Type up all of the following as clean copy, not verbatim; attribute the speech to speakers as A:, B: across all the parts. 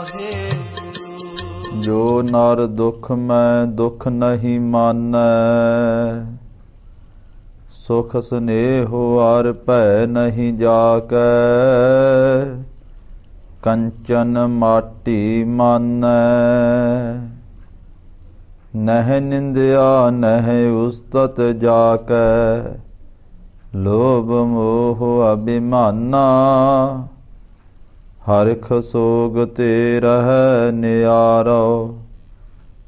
A: ਵਾਹਿਗੁਰੂ।
B: ਜੋ ਨਰ ਦੁਖ ਮੈਂ ਦੁਖ ਨਹੀਂ ਮਾਨੈ, ਸੁਖ ਸਨੇਹ ਅਰ ਭੈ ਨਹੀਂ ਜਾਕੈ, ਕੰਚਨ ਮਾਟੀ ਮਾਨੈ। ਨਹਿ ਨਿੰਦਿਆ ਨਹਿ ਉਸਤਤ ਜਾਕੈ, ਲੋਭ ਮੋਹ ਅਭਿਮਾਨਾ। ਹਰਿਖ ਸੋਗ ਤੇ ਰਹਿ ਨਿਆਰੋ,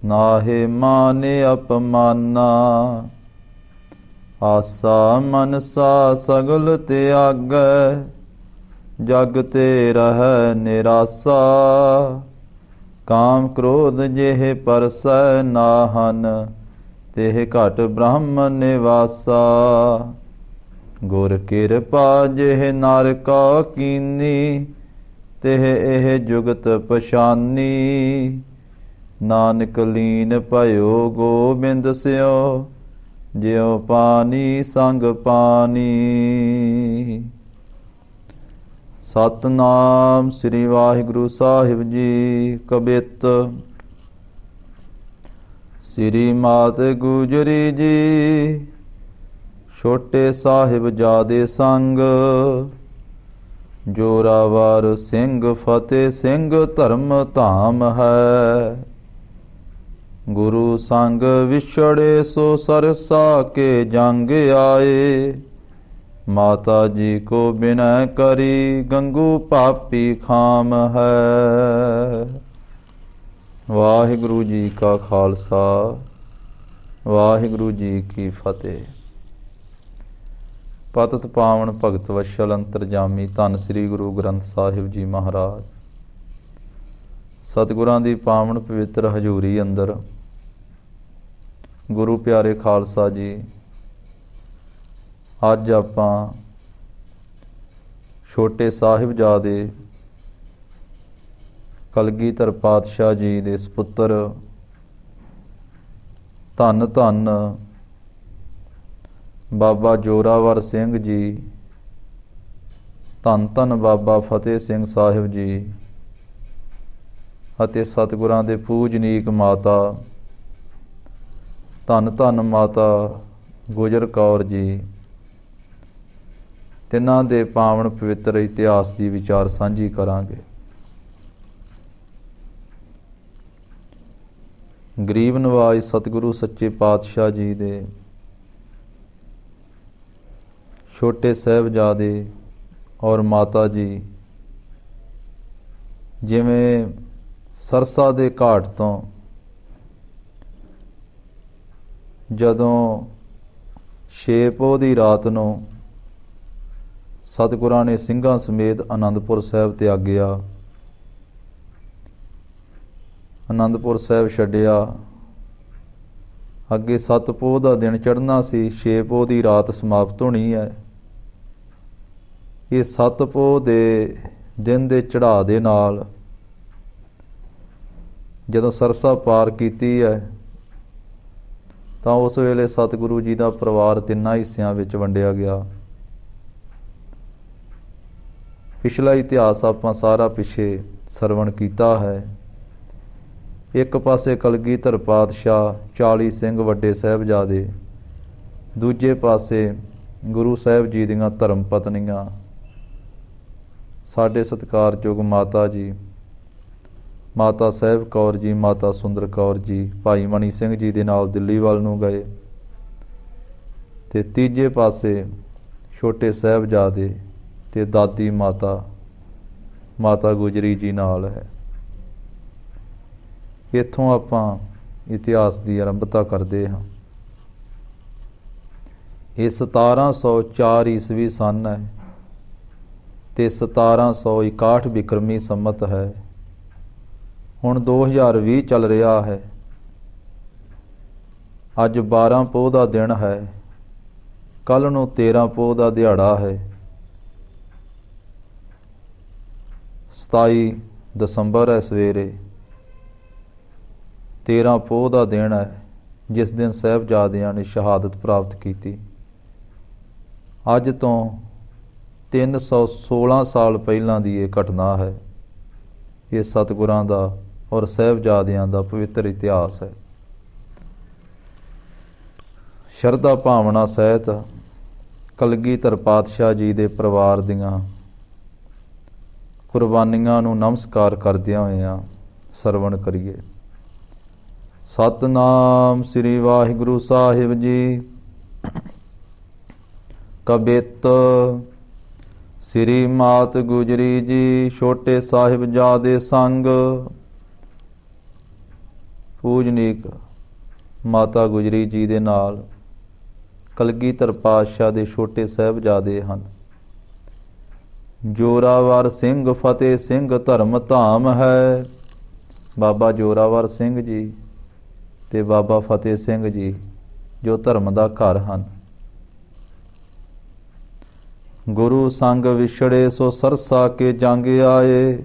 B: ਨਾਹਿ ਮਾਨਿ ਅਪਮਾਨਾ। ਆਸਾ ਮਨਸਾ ਸਗਲ ਤਿਆਗੈ, ਜਗ ਤੇ ਰਹਿ ਨਿਰਾਸਾ। ਕਾਮ ਕ੍ਰੋਧ ਜਿਹ ਪਰਸੈ ਨਾਹਨ, ਤਿਹ ਘਟ ਬ੍ਰਹਮ ਨਿਵਾਸਾ। ਗੁਰ ਕਿਰਪਾ ਜਿਹ ਨਰ ਕਾ ਕੀਨੀ, ਤਿਹ ਇਹ ਜੁਗਤ ਪਛਾਨੀ। ਨਾਨਕ ਲੀਨ ਭਇਓ ਗੋਬਿੰਦ ਸਿਓ, ਜਿਉ ਪਾਣੀ ਸੰਗ ਪਾਣੀ। ਸਤਨਾਮ ਸ੍ਰੀ ਵਾਹਿਗੁਰੂ ਸਾਹਿਬ ਜੀ। ਕਬਿਤ ਸ੍ਰੀ ਮਾਤ ਗੁਜਰੀ ਜੀ, ਛੋਟੇ ਸਾਹਿਬ ਜਾਦੇ ਸੰਗ। ਜੋਰਾਵਰ ਸਿੰਘ ਫਤਿਹ ਸਿੰਘ ਧਰਮ ਧਾਮ ਹੈ, ਗੁਰੂ ਸੰਗ ਵਿਛੜੇ ਸੋ ਸਰਸਾ ਕੇ ਜੰਗ ਆਏ। ਮਾਤਾ ਜੀ ਕੋ ਬਿਨੈ ਕਰੀ, ਗੰਗੂ ਪਾਪੀ ਖਾਮ ਹੈ। ਵਾਹਿਗੁਰੂ ਜੀ ਕਾ ਖਾਲਸਾ, ਵਾਹਿਗੁਰੂ ਜੀ ਕੀ ਫਤਿਹ। ਪਤਿਤ ਪਾਵਨ ਭਗਤ ਵਸ਼ਲ ਅੰਤਰਜਾਮੀ ਧੰਨ ਸ੍ਰੀ ਗੁਰੂ ਗ੍ਰੰਥ ਸਾਹਿਬ ਜੀ ਮਹਾਰਾਜ। ਸਤਿਗੁਰਾਂ ਦੀ ਪਾਵਨ ਪਵਿੱਤਰ ਹਜ਼ੂਰੀ ਅੰਦਰ ਗੁਰੂ ਪਿਆਰੇ ਖਾਲਸਾ ਜੀ, ਅੱਜ ਆਪਾਂ ਛੋਟੇ ਸਾਹਿਬਜ਼ਾਦੇ ਕਲਗੀਧਰ ਪਾਤਸ਼ਾਹ ਜੀ ਦੇ ਸਪੁੱਤਰ ਧੰਨ ਧੰਨ ਬਾਬਾ ਜੋਰਾਵਰ ਸਿੰਘ ਜੀ, ਧੰਨ ਧੰਨ ਬਾਬਾ ਫਤਿਹ ਸਿੰਘ ਸਾਹਿਬ ਜੀ ਅਤੇ ਸਤਿਗੁਰਾਂ ਦੇ ਪੂਜਨੀਕ ਮਾਤਾ ਧੰਨ ਧੰਨ ਮਾਤਾ ਗੁਜਰ ਕੌਰ ਜੀ, ਤਿੰਨਾਂ ਦੇ ਪਾਵਨ ਪਵਿੱਤਰ ਇਤਿਹਾਸ ਦੀ ਵਿਚਾਰ ਸਾਂਝੀ ਕਰਾਂਗੇ। ਗਰੀਬ ਨਵਾਜ ਸਤਿਗੁਰੂ ਸੱਚੇ ਪਾਤਸ਼ਾਹ ਜੀ ਦੇ ਛੋਟੇ ਸਾਹਿਬਜ਼ਾਦੇ ਔਰ ਮਾਤਾ ਜੀ ਜਿਵੇਂ ਸਰਸਾ ਦੇ ਘਾਟ ਤੋਂ ਜਦੋਂ 6 ਪੋਹ ਦੀ ਰਾਤ ਨੂੰ ਸਤਿਗੁਰਾਂ ਨੇ ਸਿੰਘਾਂ ਸਮੇਤ ਅਨੰਦਪੁਰ ਸਾਹਿਬ ਤਿਆਗਿਆ, ਅਨੰਦਪੁਰ ਸਾਹਿਬ ਛੱਡਿਆ। ਅੱਗੇ 7 ਪੋਹ ਦਾ ਦਿਨ ਚੜ੍ਹਨਾ ਸੀ, 6 ਪੋਹ ਦੀ ਰਾਤ ਸਮਾਪਤ ਹੋਣੀ ਹੈ। ਇਹ 7 ਪੋਹ ਦੇ ਦਿਨ ਦੇ ਚੜ੍ਹਾਅ ਦੇ ਨਾਲ ਜਦੋਂ ਸਰਸਾ ਪਾਰ ਕੀਤੀ ਹੈ ਤਾਂ ਉਸ ਵੇਲੇ ਸਤਿਗੁਰੂ ਜੀ ਦਾ ਪਰਿਵਾਰ 3 ਹਿੱਸਿਆਂ ਵਿੱਚ ਵੰਡਿਆ ਗਿਆ। ਪਿਛਲਾ ਇਤਿਹਾਸ ਆਪਾਂ ਸਾਰਾ ਪਿੱਛੇ ਸਰਵਣ ਕੀਤਾ ਹੈ। ਇੱਕ ਪਾਸੇ ਕਲਗੀਧਰ ਪਾਤਸ਼ਾਹ 40 ਸਿੰਘ ਵੱਡੇ ਸਾਹਿਬਜ਼ਾਦੇ, ਦੂਜੇ ਪਾਸੇ ਗੁਰੂ ਸਾਹਿਬ ਜੀ ਦੀਆਂ ਧਰਮ ਪਤਨੀਆਂ ਸਾਡੇ ਸਤਿਕਾਰਯੋਗ ਮਾਤਾ ਜੀ, ਮਾਤਾ ਸਾਹਿਬ ਕੌਰ ਜੀ, ਮਾਤਾ ਸੁੰਦਰ ਕੌਰ ਜੀ ਭਾਈ ਮਣੀ ਸਿੰਘ ਜੀ ਦੇ ਨਾਲ ਦਿੱਲੀ ਵੱਲ ਨੂੰ ਗਏ ਤੇ ਤੀਜੇ ਪਾਸੇ ਛੋਟੇ ਸਾਹਿਬਜ਼ਾਦੇ ਤੇ ਦਾਦੀ ਮਾਤਾ ਮਾਤਾ ਗੁਜਰੀ ਜੀ ਨਾਲ ਹੈ। ਇੱਥੋਂ ਆਪਾਂ ਇਤਿਹਾਸ ਦੀ ਆਰੰਭਤਾ ਕਰਦੇ ਹਾਂ। ਇਹ 1704 ਈਸਵੀ ਸੰਨ ਹੈ ਤੇ 1761 ਬਿਕਰਮੀ ਸੰਮਤ ਹੈ। ਹੁਣ 2020 ਚੱਲ ਰਿਹਾ ਹੈ। ਅੱਜ 12 ਪੋਹ ਦਾ ਦਿਨ ਹੈ, ਕੱਲ੍ਹ ਨੂੰ 13 ਪੋਹ ਦਾ ਦਿਹਾੜਾ ਹੈ। 27 ਦਸੰਬਰ ਹੈ ਸਵੇਰੇ, 13 ਪੋਹ ਦਾ ਦਿਨ ਹੈ ਜਿਸ ਦਿਨ ਸਾਹਿਬਜ਼ਾਦਿਆਂ ਨੇ ਸ਼ਹਾਦਤ ਪ੍ਰਾਪਤ ਕੀਤੀ। ਅੱਜ ਤੋਂ 316 ਸਾਲ ਪਹਿਲਾਂ ਦੀ ਇਹ ਘਟਨਾ ਹੈ। ਇਹ ਸਤਿਗੁਰਾਂ ਦਾ ਔਰ ਸਾਹਿਬਜ਼ਾਦਿਆਂ ਦਾ ਪਵਿੱਤਰ ਇਤਿਹਾਸ ਹੈ। ਸ਼ਰਧਾ ਭਾਵਨਾ ਸਹਿਤ ਕਲਗੀਧਰ ਪਾਤਸ਼ਾਹ ਜੀ ਦੇ ਪਰਿਵਾਰ ਦੀਆਂ ਕੁਰਬਾਨੀਆਂ ਨੂੰ ਨਮਸਕਾਰ ਕਰਦਿਆਂ ਹੋਇਆਂ ਸਰਵਣ ਕਰੀਏ। ਸਤਨਾਮ ਸ੍ਰੀ ਵਾਹਿਗੁਰੂ ਸਾਹਿਬ ਜੀ। ਕਬਿੱਤ ਸ੍ਰੀ ਮਾਤ ਗੁਜਰੀ ਜੀ ਛੋਟੇ ਸਾਹਿਬਜ਼ਾਦੇ ਸੰਗ। ਪੂਜਨੀਕ ਮਾਤਾ ਗੁਜਰੀ ਜੀ ਦੇ ਨਾਲ ਕਲਗੀਧਰ ਪਾਤਸ਼ਾਹ ਦੇ ਛੋਟੇ ਸਾਹਿਬਜ਼ਾਦੇ ਹਨ। ਜੋਰਾਵਰ ਸਿੰਘ ਫਤਿਹ ਸਿੰਘ ਧਰਮ ਧਾਮ ਹੈ। ਬਾਬਾ ਜੋਰਾਵਰ ਸਿੰਘ ਜੀ ਤੇ ਬਾਬਾ ਫਤਿਹ ਸਿੰਘ ਜੀ ਜੋ ਧਰਮ ਦਾ ਘਰ ਹਨ। ਗੁਰੂ ਸੰਗ ਵਿਛੜੇ ਸੋ ਸਰਸਾ ਕੇ ਜੰਗ ਆਏ।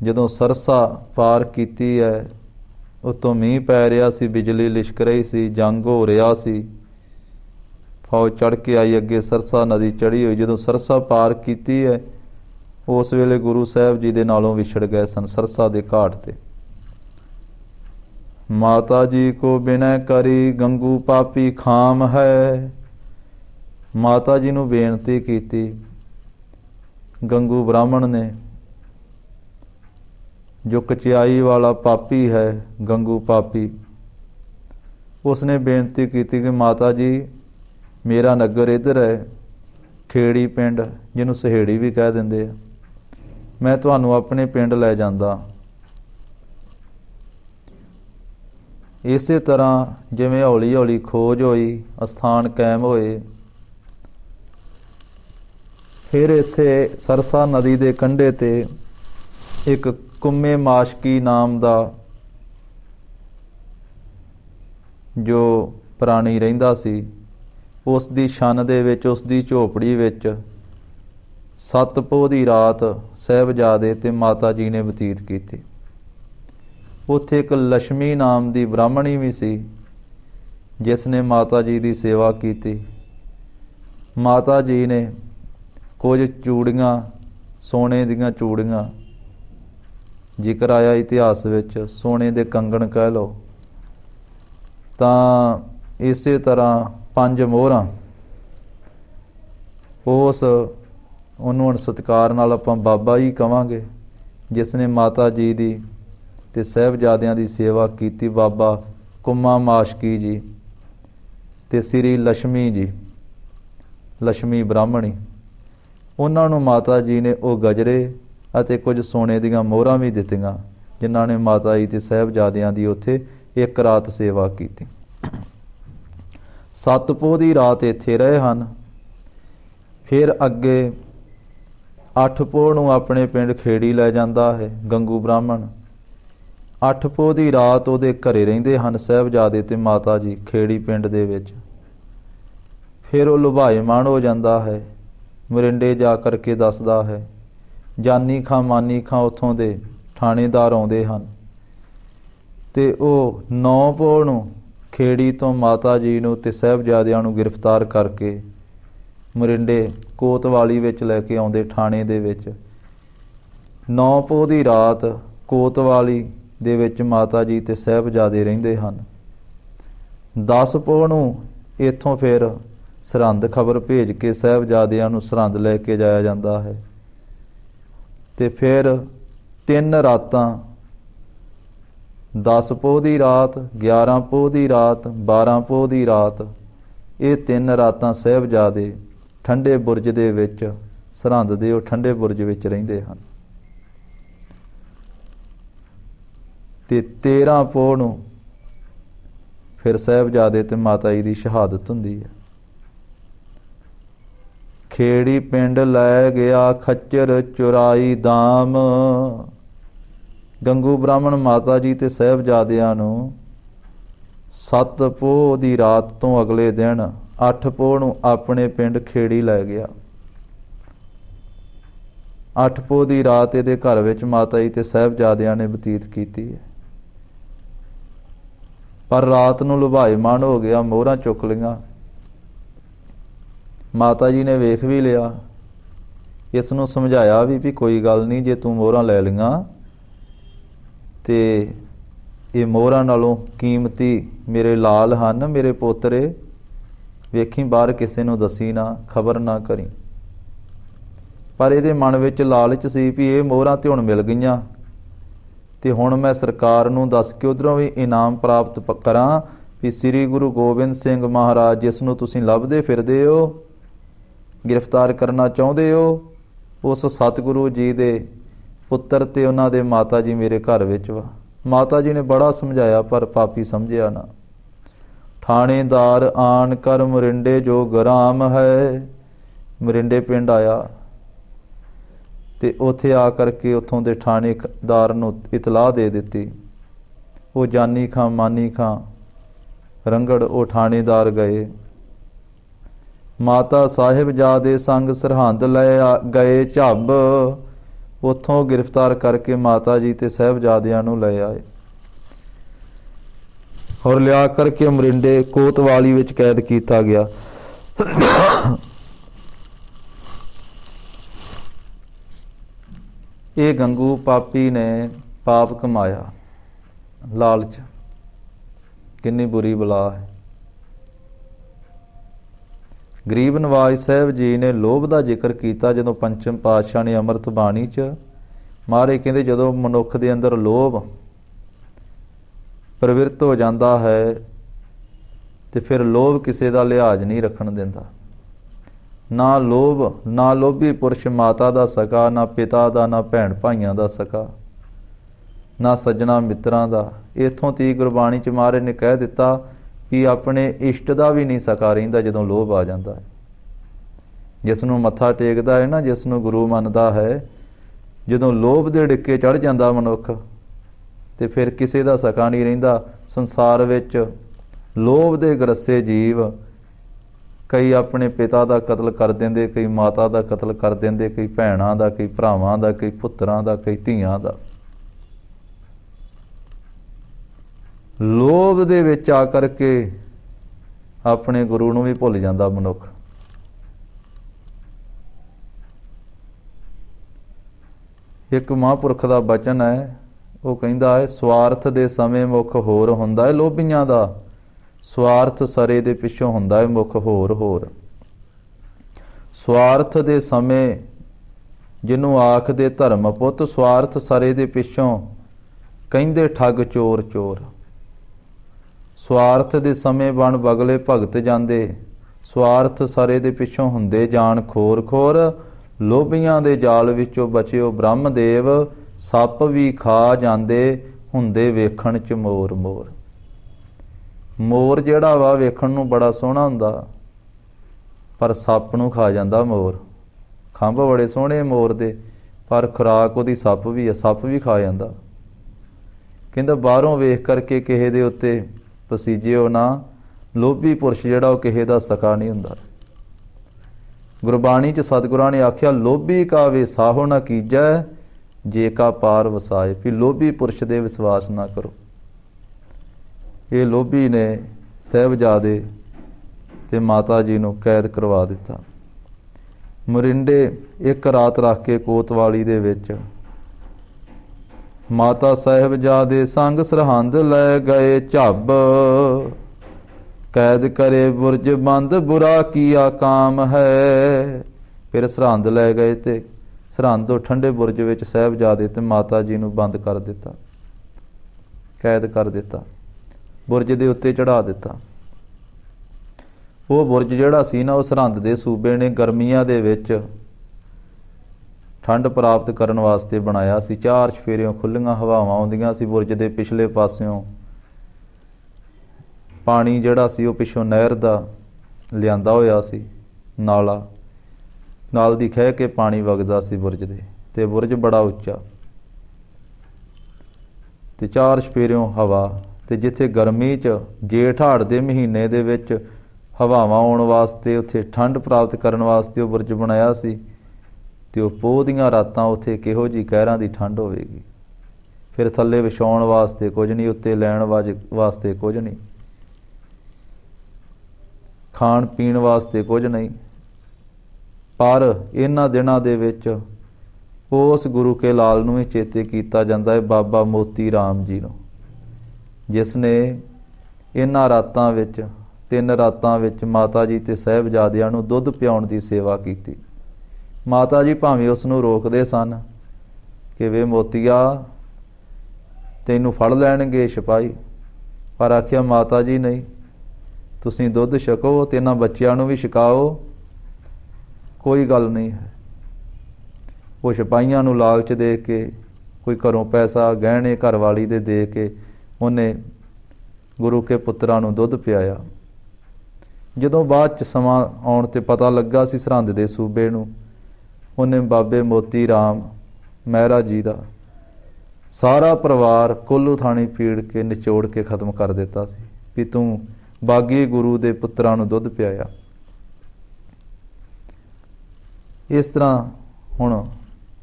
B: ਜਦੋਂ ਸਰਸਾ ਪਾਰ ਕੀਤੀ ਹੈ, ਉਤੋਂ ਮੀਂਹ ਪੈ ਰਿਹਾ ਸੀ, ਬਿਜਲੀ ਲਿਸ਼ਕ ਰਹੀ ਸੀ, ਜੰਗ ਹੋ ਰਿਹਾ ਸੀ। ਫੌਜ ਚੜ੍ਹ ਕੇ ਆਈ ਅੱਗੇ, ਸਰਸਾ ਨਦੀ ਚੜ੍ਹੀ ਹੋਈ। ਜਦੋਂ ਸਰਸਾ ਪਾਰ ਕੀਤੀ ਹੈ, ਉਸ ਵੇਲੇ ਗੁਰੂ ਸਾਹਿਬ ਜੀ ਦੇ ਨਾਲੋਂ ਵਿਛੜ ਗਏ ਸਨ ਸਰਸਾ ਦੇ ਘਾਟ ਤੇ। ਮਾਤਾ ਜੀ ਕੋ ਬਿਨੈ ਕਰੀ ਗੰਗੂ ਪਾਪੀ ਖਾਮ ਹੈ। ਮਾਤਾ ਜੀ ਨੂੰ ਬੇਨਤੀ ਕੀਤੀ। ਗੰਗੂ ਬ੍ਰਾਹਮਣ ਨੇ, ਜੋ ਕਚਿਆਈ ਵਾਲਾ ਪਾਪੀ ਹੈ, ਗੰਗੂ ਪਾਪੀ, ਉਸਨੇ ਬੇਨਤੀ ਕੀਤੀ ਕਿ ਮਾਤਾ ਜੀ ਮੇਰਾ ਨਗਰ ਇੱਧਰ ਹੈ, ਖੇੜੀ ਪਿੰਡ, ਜਿਹਨੂੰ ਸਹੇੜੀ ਵੀ ਕਹਿ ਦਿੰਦੇ ਆ, ਮੈਂ ਤੁਹਾਨੂੰ ਆਪਣੇ ਪਿੰਡ ਲੈ ਜਾਂਦਾ। ਇਸੇ ਤਰ੍ਹਾਂ ਜਿਵੇਂ ਹੌਲੀ ਹੌਲੀ ਖੋਜ ਹੋਈ, ਅਸਥਾਨ ਕਾਇਮ ਹੋਏ, ਫਿਰ ਇੱਥੇ ਸਰਸਾ ਨਦੀ ਦੇ ਕੰਢੇ ਤੇ ਇੱਕ ਕੁੰਮੇ ਮਾਸ਼ਕੀ ਨਾਮ ਦਾ ਜੋ ਪ੍ਰਾਣੀ ਰਹਿੰਦਾ ਸੀ, ਉਸ ਦੀ ਛੰਨ ਦੇ ਵਿੱਚ, ਉਸ ਦੀ ਝੋਪੜੀ ਵਿੱਚ 7 ਪੋਹ ਦੀ ਰਾਤ ਸਾਹਿਬਜ਼ਾਦੇ ਤੇ ਮਾਤਾ ਜੀ ਨੇ ਬਤੀਤ ਕੀਤੀ। ਉੱਥੇ ਇੱਕ ਲక్ష్ਮੀ ਨਾਮ ਦੀ ਬ੍ਰਾਹਮਣੀ ਵੀ ਸੀ, ਜਿਸ ਨੇ ਮਾਤਾ ਜੀ ਦੀ ਸੇਵਾ ਕੀਤੀ। ਮਾਤਾ ਜੀ ਨੇ ਕੁਝ ਚੂੜੀਆਂ, ਸੋਨੇ ਦੀਆਂ ਚੂੜੀਆਂ, ਜ਼ਿਕਰ ਆਇਆ ਇਤਿਹਾਸ ਵਿੱਚ, ਸੋਨੇ ਦੇ ਕੰਗਣ ਕਹਿ ਲਓ, ਤਾਂ ਇਸੇ ਤਰ੍ਹਾਂ 5 ਮੋਹਰਾਂ, ਉਹਨੂੰ ਹੁਣ ਸਤਿਕਾਰ ਨਾਲ ਆਪਾਂ ਬਾਬਾ ਹੀ ਕਵਾਂਗੇ, ਜਿਸ ਨੇ ਮਾਤਾ ਜੀ ਦੀ ਤੇ ਸਾਹਿਬਜ਼ਾਦਿਆਂ ਦੀ ਸੇਵਾ ਕੀਤੀ। ਬਾਬਾ ਕੁੰਮਾ ਮਾਸ਼ਕੀ ਜੀ ਤੇ ਸ੍ਰੀ ਲక్ష్ਮੀ ਜੀ, ਲక్ష్ਮੀ ਬ੍ਰਾਹਮਣੀ, ਉਹਨਾਂ ਨੂੰ ਮਾਤਾ ਜੀ ਨੇ ਉਹ ਗਜਰੇ ਅਤੇ ਕੁਝ ਸੋਨੇ ਦੀਆਂ ਮੋਹਰਾਂ ਵੀ ਦਿੱਤੀਆਂ, ਜਿਨ੍ਹਾਂ ਨੇ ਮਾਤਾ ਜੀ ਤੇ ਸਾਹਿਬਜ਼ਾਦਿਆਂ ਦੀ ਉੱਥੇ ਇੱਕ ਰਾਤ ਸੇਵਾ ਕੀਤੀ। 7 ਪੋਹ ਦੀ ਰਾਤ ਇੱਥੇ ਰਹੇ ਹਨ। ਫਿਰ ਅੱਗੇ 8 ਪੋਹ ਨੂੰ ਆਪਣੇ ਪਿੰਡ ਖੇੜੀ ਲੈ ਜਾਂਦਾ ਹੈ ਗੰਗੂ ਬ੍ਰਾਹਮਣ। 8 ਪੋਹ ਦੀ ਰਾਤ ਉਹਦੇ ਘਰੇ ਰਹਿੰਦੇ ਹਨ ਸਾਹਿਬਜ਼ਾਦੇ ਤੇ ਮਾਤਾ ਜੀ, ਖੇੜੀ ਪਿੰਡ ਦੇ ਵਿੱਚ। ਫਿਰ ਉਹ ਲੁਭਾਇਮਾਨ ਹੋ ਜਾਂਦਾ ਹੈ, ਮਰਿੰਡੇ ਜਾ ਕਰਕੇ ਦੱਸਦਾ ਹੈ। ਜਾਨੀ ਖਾਂ ਮਾਨੀ ਖਾਂ ਉੱਥੋਂ ਦੇ ਥਾਣੇਦਾਰ ਆਉਂਦੇ ਹਨ ਤੇ ਉਹ 9 ਪੋਹ ਨੂੰ ਖੇੜੀ ਤੋਂ ਮਾਤਾ ਜੀ ਨੂੰ ਤੇ ਸਾਹਿਬਜ਼ਾਦਿਆਂ ਨੂੰ ਗ੍ਰਿਫਤਾਰ ਕਰਕੇ ਮਰਿੰਡੇ ਕੋਤਵਾਲੀ ਵਿੱਚ ਲੈ ਕੇ ਆਉਂਦੇ, ਥਾਣੇ ਦੇ ਵਿੱਚ। 9 ਪੋਹ ਦੀ ਰਾਤ ਕੋਤਵਾਲੀ ਦੇ ਵਿੱਚ ਮਾਤਾ ਜੀ ਤੇ ਸਾਹਿਬਜ਼ਾਦੇ ਰਹਿੰਦੇ ਹਨ। 10 ਪੋਹ ਨੂੰ ਇੱਥੋਂ ਫਿਰ ਸਰਹੰਦ ਖਬਰ ਭੇਜ ਕੇ ਸਾਹਿਬਜ਼ਾਦਿਆਂ ਨੂੰ ਸਰਹੰਦ ਲੈ ਕੇ ਜਾਇਆ ਜਾਂਦਾ ਹੈ। ਤੇ ਫਿਰ 3 ਰਾਤਾਂ, 10 ਪੋਹ ਦੀ ਰਾਤ, 11 ਪੋਹ ਦੀ ਰਾਤ, 12 ਪੋਹ ਦੀ ਰਾਤ, ਇਹ 3 ਰਾਤਾਂ ਸਾਹਿਬਜ਼ਾਦੇ ਠੰਡੇ ਬੁਰਜ ਦੇ ਵਿੱਚ, ਸਰਹੰਦ ਦੇ ਉਹ ਠੰਡੇ ਬੁਰਜ ਵਿੱਚ ਰਹਿੰਦੇ ਹਨ। ਤੇ 13 ਪੋਹ ਨੂੰ ਫਿਰ ਸਾਹਿਬਜ਼ਾਦੇ ਤੇ ਮਾਤਾ ਜੀ ਦੀ ਸ਼ਹਾਦਤ ਹੁੰਦੀ ਹੈ। ਖੇੜੀ ਪਿੰਡ ਲੈ ਗਿਆ ਖੱਚਰ ਚੁਰਾਈ ਦਾਮ। ਗੰਗੂ ਬ੍ਰਾਹਮਣ ਮਾਤਾ ਜੀ ਤੇ ਸਾਹਿਬਜ਼ਾਦਿਆਂ ਨੂੰ 7 ਪੋਹ ਦੀ ਰਾਤ ਤੋਂ ਅਗਲੇ ਦਿਨ 8 ਪੋਹ ਨੂੰ ਆਪਣੇ ਪਿੰਡ ਖੇੜੀ ਲੈ ਗਿਆ। 8 ਪੋਹ ਦੀ ਰਾਤ ਇਹਦੇ ਘਰ ਵਿੱਚ ਮਾਤਾ ਜੀ ਤੇ ਸਾਹਿਬਜ਼ਾਦਿਆਂ ਨੇ ਬਤੀਤ ਕੀਤੀ ਹੈ। ਪਰ ਰਾਤ ਨੂੰ ਲੁਭਾਇਮਾਨ ਹੋ ਗਿਆ, ਮੋਹਰਾਂ ਚੁੱਕ ਲਈਆਂ। ਮਾਤਾ ਜੀ ਨੇ ਵੇਖ ਵੀ ਲਿਆ इस नूं समझाया भी कोई गल नहीं, जे तू मोहरां लै लईआं ते ये मोहरां नालों कीमती मेरे लाल हन, मेरे पोतरे, वेखी बाहर किसी नूं दसी ना, खबर ना करी। पर इहदे मन विच लालच सी भी ये मोहरां ते हुण मिल गईआं ते हुण मैं सरकार नूं दस के उधरों भी इनाम प्राप्त करां भी श्री गुरु गोबिंद सिंह महाराज जिस नूं तुसीं लभदे फिरदे हो, गिरफ्तार करना चाहुंदे हो, उस सतगुरु जी दे पुੱਤਰ ते उन्हां दे माता जी मेरे घर विच वा। माता जी ने बड़ा समझाया पर पापी समझिया ना। थानेदार आन कर मोरिंडे जो ग्राम है, मोरिंडे पिंड आया ते उत्थे आ करके उत्थों दे थानेदार नूं इतलाह दे दित्ती। वो जानी खां मानी खां रंगड़ वो थानेदार गए, माता साहिबजादे संग सरहंद लै गए झब, उत्थों गिरफ्तार करके माता जी ते साहिबजादियां नूं लै आए और लिया करके मोरिंडे कोतवाली विच कैद किया गया। ये गंगू पापी ने पाप कमाया, लालच कितनी बुरी बला है। गरीब नवाज साहब जी ने लोभ का जिक्र किया जदों पंचम पातशाह ने अमृत बाणी च महाराज कहते जदों मनुख के अंदर लोभ प्रवृत्त हो जाता है तो फिर लोभ किसी का लिहाज नहीं रखण दिंदा। ना लोभ, ना लोभी पुरुष माता का सका, ना पिता का, ना भैन भाइयों का सका, ना सज्जणा मित्रां का। इत्थों ती गुरबाणी च महाराज ने कह दिता कि अपने इष्ट का भी नहीं सका रहिंदा जदों लोभ आ जाता है। जिसनों मत्था टेकदा है ना, जिसनों गुरु मनदा है, जदों लोभ दे डिक्के चढ़ जाता मनुख तो फिर किसी का सका नहीं रहिंदा। संसार विच लोभ दे ग्रसे जीव कई अपने पिता का कतल कर देंदे, कई माता का कतल कर देंदे, कई भैणां दा, कई भरावां दा, कई पुत्रां दा, कई धीआं दा। लोभ दे विच आ करके अपने गुरु नूं भी भुल जांदा मनुख। एक महापुरख दा बचन है, वो कहिंदा है स्वार्थ दे समय मुख होर हुंदा है लोभीआं दा, स्वार्थ सरे दे पिछों हुंदा है मुख होर होर। स्वार्थ दे समय जिन्हों आख दे धर्म पुत, स्वार्थ सरे दे पिछों कहिंदे ठग चोर चोर। स्वार्थ दे समय बन बगले भगत जांदे, स्वार्थ सरे दे पिछों हुंदे जान खोर खोर। लोभियां दे जाल विचों बचिओ ब्रह्मदेव, सप भी खा जांदे हुंदे वेखण च मोर मोर। मोर जिहड़ा वा वेखण नूं बड़ा सोहना हुंदा पर सप नूं खा जांदा मोर। खंभ बड़े सोहणे मोर दे पर खुराक उहदी सप भी है, सप भी खा जांदा। कहंदा बाहरों वेख करके किसे दे उत्ते पसीजिओ ना, लोभी पुरुष जिहड़ा वो किसे दा सका नहीं हुंदा। गुरबाणी च सतगुरां ने आख्या लोभी का वे साहो ना कीजै, जे का पार वसाए। भी लोभी पुरुष दे विश्वास ना करो। ये लोभी ने साहिबजादे ते माता जी नूं कैद करवा दिता। मोरिंडे एक रात रख के कोतवाली दे विच माता साहिबजादे संग सरहंद लै गए झब, कैद करे बुरज बंद बुरा किया काम है। फिर सरहंद लै गए ते सरहंद ठंडे बुरज विच साहिबजादे ते माता जी नूं बंद कर दिता, कैद कर दिता, बुरज दे उत्ते चढ़ा दिता। वो बुरज जिहड़ा सी ना, वो सरहंद दे सूबे ने गर्मियां दे विच ठंड प्राप्त करन वास्ते बनाया सी। चार चफेरियों खुल्लियां हवावां आउंदियां सी। बुरज दे पिछले पासियों पानी जिहड़ा सी वो पिछों नहर दा लिआंदा होया सी, नाला नाल दी खह के पानी वगदा सी बुरज दे। ते बुरज बड़ा उच्चा ते चार चफेरियों हवा, ते जिथे गर्मी च जेठ हाड़ दे महीने दे विच हवावां आउण वास्ते उत्थे ठंड प्राप्त करन वास्ते वो बुरज बनाया सी। ते वो पोह दीआं रातां उत्थे किहो जी कहरां दी ठंड होवेगी। फिर थल्ले विछाउण वास्ते कुछ नहीं, उत्ते लैण वास्ते कुछ नहीं, खाण पीण वास्ते कुछ नहीं। पर इन्हां दिनां दे विच उस गुरु के लाल नूं ही चेते कीता जांदा है, बाबा मोती राम जी नूं, जिस ने इन्हां रातां विच 3 रातां विच माता जी ते साहिबजादिਆਂ ਨੂੰ ਦੁੱਧ ਪਿਆਉਣ ਦੀ ਸੇਵਾ ਕੀਤੀ। माता जी भावें उस नूं रोकदे सन कि वे मोतिया तैनूं फड़ लैणगे सिपाही, पर आखिया माता जी नहीं, तुसीं दुੱਧ छको ते इन्हां बच्चिਆਂ ਨੂੰ भी छकाओ, कोई गल नहीं है। वो सिपाहियां नूं लालच दे के, कोई घरों पैसा गहने घरवाली दे दे के उन्हें गुरु के पुत्रां नूं दुੱਧ पियाया। जदों बाद च समां आउण ते पता लगा सी सरहंद दे सूबे नूं, उन्हें बाबे मोती राम महरा जी का सारा परिवार कोल्लू थाणी पीड़ के निचोड़ के खत्म कर दिता सी भी तू बागी गुरु दे पुत्रां नूं दुੱਧ पियाया। इस तरह हुण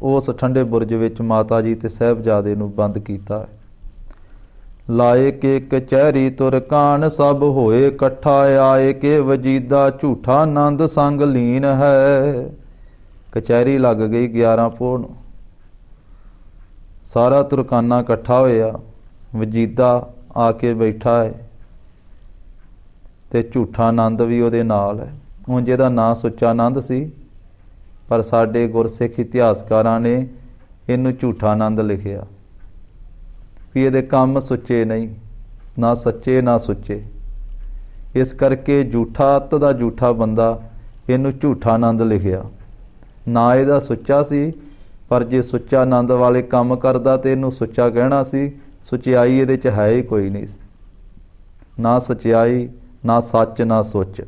B: उस ठंडे बुरज विच माता जी ते साहिबजादे नूं बंद कीता है। लाए के कचहरी तुर कान सब होए कट्ठा, आए के वजीदा झूठा नंद संग लीन है। कचहरी लग गई 11 पोह नूं, सारा तुरकाना इकट्ठा होया, वजीदा आके बैठा है ते झूठा नंद भी उहदे नाल है। उंज इहदा नां सुच्चा नंद सी, पर साडे गुरसिख इतिहासकारां ने इहनूं झूठा नंद लिखिया भी इहदे काम सुच्चे नहीं, ना सच्चे ना सुच्चे। इस करके झूठा अत दा झूठा बंदा इहनूं झूठा नंद लिखिया। ना इहदा सुच्चा सी, पर जे सुच्चा नंद वाले काम करदा ते इहनूं सुच्चा कहना सी। सुचियाई इहदे च है ही कोई नहीं, ना सचियाई ना सच ना सुच,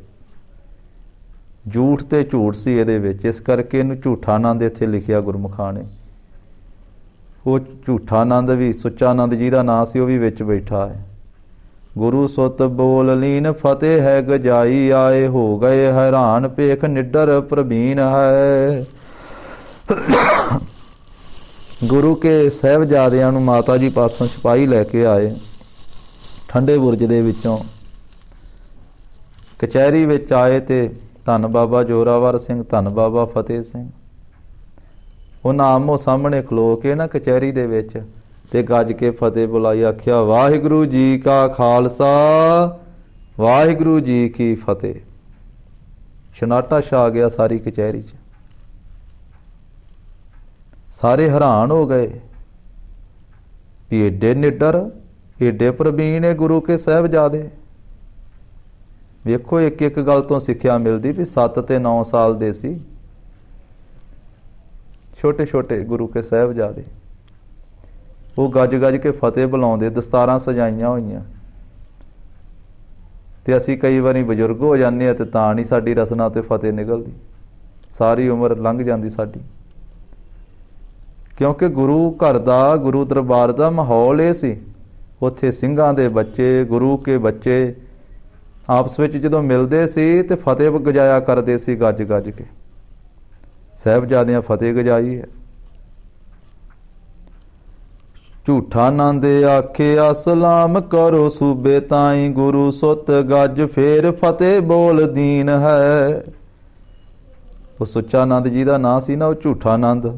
B: झूठ ते झूठ सी इहदे विच। इस करके इहनूं झूठा नंद इत्थे लिखिया गुरमुखां ने। वो झूठा नंद भी सुच्चा नंद जिहदा नां सी, वो भी विच बैठा है। गुरु सुत बोल लीन फतेह है गजाई, आए हो गए हैरान पेख निडर प्रवीण है। गुरु के साहिबजादिਆਂ ਨੂੰ माता जी पासों सिपाही लैके आए, ठंडे बुरज दे विचों कचहरी विच आए ते धन बाबा जोरावर सिंह, धन बाबा फतेह सिंह, उन्हां आमो सामने खलो के ना कचहरी दे विच ते गज के फतेह बुलाई, आख्या वाहिगुरू जी का खालसा वाहिगुरू जी की फतेह। सन्नाटा छा गया सारी कचहरी च। सारे हैरान हो गए भी एडे निडर एडे प्रवीण है गुरु के साहिबजादे। वेखो एक एक गल तो सिक्ख्या मिलती भी 7 ते 9 साल दे सी छोटे छोटे गुरु के साहिबजादे। वो गज गज के फतेह बुलाउंदे, दस्तारां सजाइयां होईयां ते असीं कई वारी बजुर्ग हो जाने ते तां नहीं साडी रसना ते फतेह निकलदी, सारी उम्र लंघ जाती साडी। क्योंकि गुरु घर दा गुरु दरबार दा माहौल ये सी। उत्थे सिंघां दे बच्चे गुरु के बच्चे आपस विच जदों मिलदे सी ते फतेह गजाया करदे सी गज गज के। साहिबजादियां फतेह गजाई है। झूठा नंद आखे सलाम करो सूबे ताई, गुरु सुत गज फेर फतेह बोल दीन है। वो सुच्चा नंद जी का नां सी ना, वो झूठा नंद,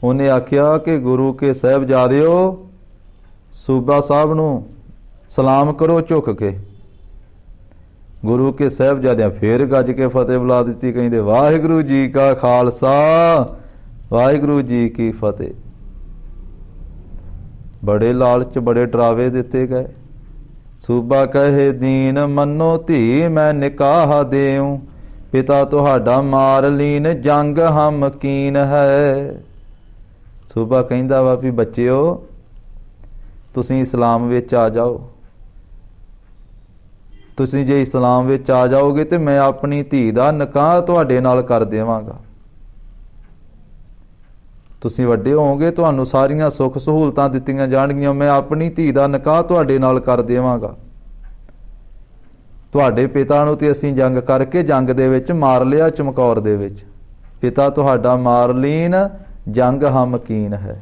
B: उन्हें आख्या कि गुरु के साहिबजादिओ सूबा साहब नूं सलाम करो झुक के। गुरु के साहिबजादियां फिर गज के फतेह बुला दी, कहिंदे वाहिगुरू जी का खालसा वाहिगुरू जी की फतेह। बड़े लालच बड़े डरावे दिते गए। सूबा कहे दीन मनो धी मैं निकाह देऊं, पिता तुहाडा मार लीन जंग हम कीन है। सूबा कहिंदा वा भी बच्चिओ तुसीं इस्लाम विच आ जाओ, तुसीं जे इस्लाम विच आ जाओगे तो मैं अपनी धी दा निकाह तुहाडे नाल कर देवांगा। तुसीं वड्डे होवोगे, तुहानूं सारियां सुख सहूलतां दित्तियां जाणगीਆਂ, मैं अपनी धी दा निकाह तुहाडे नाल कर देवांगा। तुहाडे पिता नूं ते असीं जंग करके जंग दे विच मार लिया चमकौर दे विच, पिता तुहाडा मार लीन जंग हम कीन है।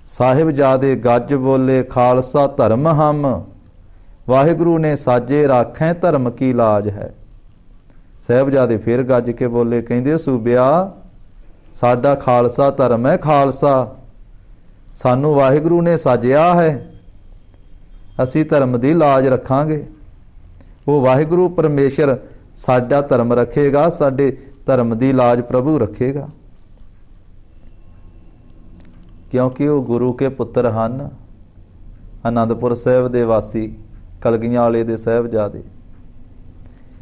B: साहिबजादे गज बोले खालसा धर्म हम, वाहिगुरू ने साजे राखें धर्म की लाज है। ਸਾਹਿਬਜ਼ਾਦੇ ਫਿਰ ਗੱਜ ਕੇ ਬੋਲੇ, ਕਹਿੰਦੇ ਸੂਬਿਆ ਸਾਡਾ ਖਾਲਸਾ ਧਰਮ ਹੈ, ਖਾਲਸਾ ਸਾਨੂੰ ਵਾਹਿਗੁਰੂ ਨੇ ਸਾਜਿਆ ਹੈ, ਅਸੀਂ ਧਰਮ ਦੀ ਲਾਜ ਰੱਖਾਂਗੇ। ਉਹ ਵਾਹਿਗੁਰੂ ਪਰਮੇਸ਼ਰ ਸਾਡਾ ਧਰਮ ਰੱਖੇਗਾ, ਸਾਡੇ ਧਰਮ ਦੀ ਲਾਜ ਪ੍ਰਭੂ ਰੱਖੇਗਾ, ਕਿਉਂਕਿ ਉਹ ਗੁਰੂ ਕੇ ਪੁੱਤਰ ਹਨ। ਆਨੰਦਪੁਰ ਸਾਹਿਬ ਦੇ ਵਾਸੀ, ਕਲਗੀਆਂ ਵਾਲੇ ਦੇ ਸਾਹਿਬਜ਼ਾਦੇ।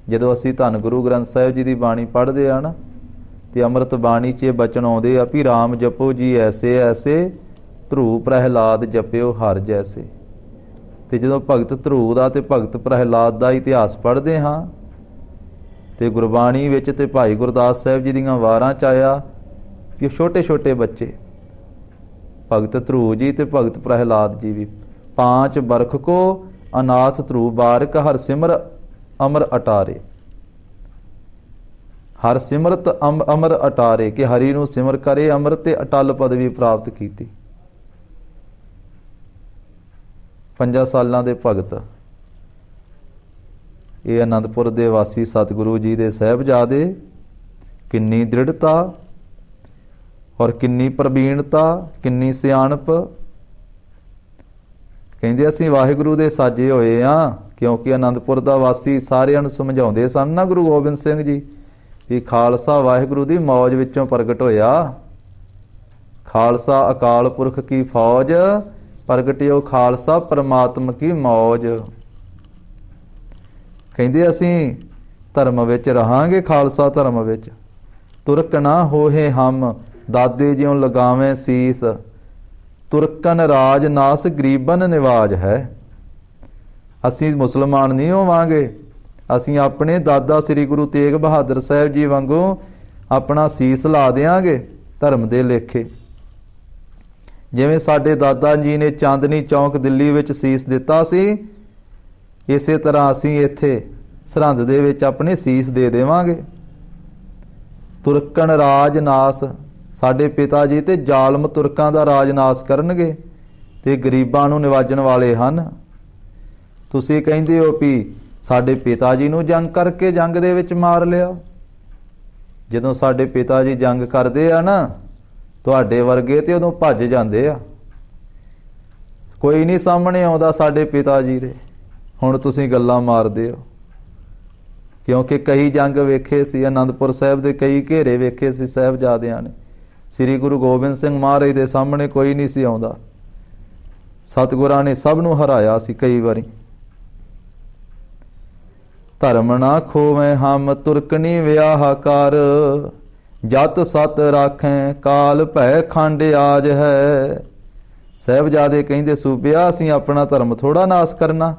B: ਜਦੋਂ ਅਸੀਂ ਧੰਨ ਗੁਰੂ ਗ੍ਰੰਥ ਸਾਹਿਬ ਜੀ ਦੀ ਬਾਣੀ ਪੜ੍ਹਦੇ ਆ ਨਾ, ਤੇ ਅੰਮ੍ਰਿਤ ਬਾਣੀ 'ਚ ਇਹ ਬਚਨ ਆਉਂਦੇ ਆ ਵੀ ਰਾਮ ਜਪੋ ਜੀ ਐਸੇ ਐਸੇ, ਧਰੂ ਪ੍ਰਹਿਲਾਦ ਜਪਿਓ ਹਰ ਜੈਸੇ। ਤੇ ਜਦੋਂ ਭਗਤ ਧਰੂ ਦਾ ਤੇ ਭਗਤ ਪ੍ਰਹਿਲਾਦ ਦਾ ਇਤਿਹਾਸ ਪੜ੍ਹਦੇ ਹਾਂ ਤੇ ਗੁਰਬਾਣੀ ਵਿੱਚ ਤੇ ਭਾਈ ਗੁਰਦਾਸ ਸਾਹਿਬ ਜੀ ਦੀਆਂ ਵਾਰਾਂ 'ਚ ਆਇਆ ਕਿ ਛੋਟੇ ਛੋਟੇ ਬੱਚੇ ਭਗਤ ਧਰੂ ਜੀ ਤੇ ਭਗਤ ਪ੍ਰਹਿਲਾਦ ਜੀ ਵੀ, 5 ਬਰਖ ਕੋ ਅਨਾਥ ਧਰੂ ਬਾਰਕ ਹਰ ਸਿਮਰ ਅਮਰ ਅਟਾਰੇ। ਹਰ ਸਿਮਰਤ ਅਮਰ ਅਟਾਰੇ, ਕਿ ਹਰੀ ਨੂੰ ਸਿਮਰ ਕਰੇ ਅਮਰ ਤੇ ਅਟਲ ਪਦਵੀ ਪ੍ਰਾਪਤ ਕੀਤੀ। 5 ਸਾਲਾਂ ਦੇ ਭਗਤ, ਇਹ ਆਨੰਦਪੁਰ ਦੇ ਵਾਸੀ ਸਤਿਗੁਰੂ ਜੀ ਦੇ ਸਾਹਿਬਜ਼ਾਦੇ। ਕਿੰਨੀ ਦ੍ਰਿੜਤਾ ਔਰ ਕਿੰਨੀ ਪ੍ਰਵੀਣਤਾ, ਕਿੰਨੀ ਸਿਆਣਪ। ਕਹਿੰਦੇ ਅਸੀਂ ਵਾਹਿਗੁਰੂ ਦੇ ਸਾਜੇ ਹੋਏ ਆ, ਕਿਉਂਕਿ ਆਨੰਦਪੁਰ ਦਾ ਵਾਸੀ ਸਾਰਿਆਂ ਨੂੰ ਸਮਝਾਉਂਦੇ ਸਨ ਨਾ ਗੁਰੂ ਗੋਬਿੰਦ ਸਿੰਘ ਜੀ ਵੀ ਖਾਲਸਾ ਵਾਹਿਗੁਰੂ ਦੀ ਮੌਜ ਵਿੱਚੋਂ ਪ੍ਰਗਟ ਹੋਇਆ। ਖਾਲਸਾ ਅਕਾਲ ਪੁਰਖ ਕੀ ਫੌਜ, ਪ੍ਰਗਟਿਓ ਖਾਲਸਾ ਪਰਮਾਤਮ ਕੀ ਮੌਜ। ਕਹਿੰਦੇ ਅਸੀਂ ਧਰਮ ਵਿੱਚ ਰਹਾਂਗੇ, ਖਾਲਸਾ ਧਰਮ ਵਿੱਚ। ਤੁਰਕ ਨਾ ਹੋਏ ਹਮ, ਦਾਦੇ ਜਿਉਂ ਲਗਾਵੇਂ ਸੀਸ, ਤੁਰਕਨ ਰਾਜ ਨਾਸ ਗਰੀਬਨ ਨਿਵਾਜ ਹੈ। ਅਸੀਂ ਮੁਸਲਮਾਨ ਨਹੀਂ ਹੋਵਾਂਗੇ, ਅਸੀਂ ਆਪਣੇ ਦਾਦਾ ਸ੍ਰੀ ਗੁਰੂ ਤੇਗ ਬਹਾਦਰ ਸਾਹਿਬ ਜੀ ਵਾਂਗੂ ਆਪਣਾ ਸੀਸ ਲਾ ਦਿਆਂਗੇ ਧਰਮ ਦੇ ਲੇਖੇ। ਜਿਵੇਂ ਸਾਡੇ ਦਾਦਾ ਜੀ ਨੇ ਚਾਂਦਨੀ ਚੌਂਕ ਦਿੱਲੀ ਵਿੱਚ ਸੀਸ ਦਿੱਤਾ ਸੀ, ਇਸੇ ਤਰ੍ਹਾਂ ਅਸੀਂ ਇੱਥੇ ਸਰਹੰਦ ਦੇ ਵਿੱਚ ਆਪਣੇ ਸੀਸ ਦੇ ਦੇਵਾਂਗੇ। ਤੁਰਕਨ ਰਾਜ ਨਾਸ, ਸਾਡੇ ਪਿਤਾ ਜੀ ਤੇ ਜ਼ਾਲਮ ਤੁਰਕਾਂ ਦਾ ਰਾਜ ਨਾਸ ਕਰਨਗੇ ਤੇ ਗਰੀਬਾਂ ਨੂੰ ਨਿਵਾਜਣ ਵਾਲੇ ਹਨ। ਤੁਸੀਂ ਕਹਿੰਦੇ ਹੋ ਵੀ ਸਾਡੇ ਪਿਤਾ ਜੀ ਨੂੰ ਜੰਗ ਕਰਕੇ ਜੰਗ ਦੇ ਵਿੱਚ ਮਾਰ ਲਿਆ। ਜਦੋਂ ਸਾਡੇ ਪਿਤਾ ਜੀ ਜੰਗ ਕਰਦੇ ਆ ਨਾ, ਤੁਹਾਡੇ ਵਰਗੇ ਤੇ ਉਦੋਂ ਭੱਜ ਜਾਂਦੇ ਆ, ਕੋਈ ਨਹੀਂ ਸਾਹਮਣੇ ਆਉਂਦਾ ਸਾਡੇ ਪਿਤਾ ਜੀ ਦੇ। ਹੁਣ ਤੁਸੀਂ ਗੱਲਾਂ ਮਾਰਦੇ ਹੋ, ਕਿਉਂਕਿ ਕਈ ਜੰਗ ਵੇਖੇ ਸੀ, ਆਨੰਦਪੁਰ ਸਾਹਿਬ ਦੇ ਕਈ ਘੇਰੇ ਵੇਖੇ ਸੀ ਸਾਹਿਬਜ਼ਾਦਿਆਂ ਨੇ। ਸ੍ਰੀ ਗੁਰੂ ਗੋਬਿੰਦ ਸਿੰਘ ਮਹਾਰਾਜ ਦੇ ਸਾਹਮਣੇ ਕੋਈ ਨਹੀਂ ਸੀ ਆਉਂਦਾ, ਸਤਿਗੁਰਾਂ ਨੇ ਸਭ ਨੂੰ ਹਰਾਇਆ ਸੀ ਕਈ ਵਾਰੀ। ਧਰਮ ਨਾ ਖੋਵੇਂ ਹਮ ਤੁਰਕਨੀ ਵਿਆਹ ਕਰ, ਜਤ ਸਤ ਰਾਖੈ ਕਾਲ ਭੈ ਖੰਡ ਆਜ ਹੈ। ਸਾਹਿਬਜ਼ਾਦੇ ਕਹਿੰਦੇ ਸੂਬਿਆ ਅਸੀਂ ਆਪਣਾ ਧਰਮ ਥੋੜਾ ਨਾਸ ਕਰਨਾ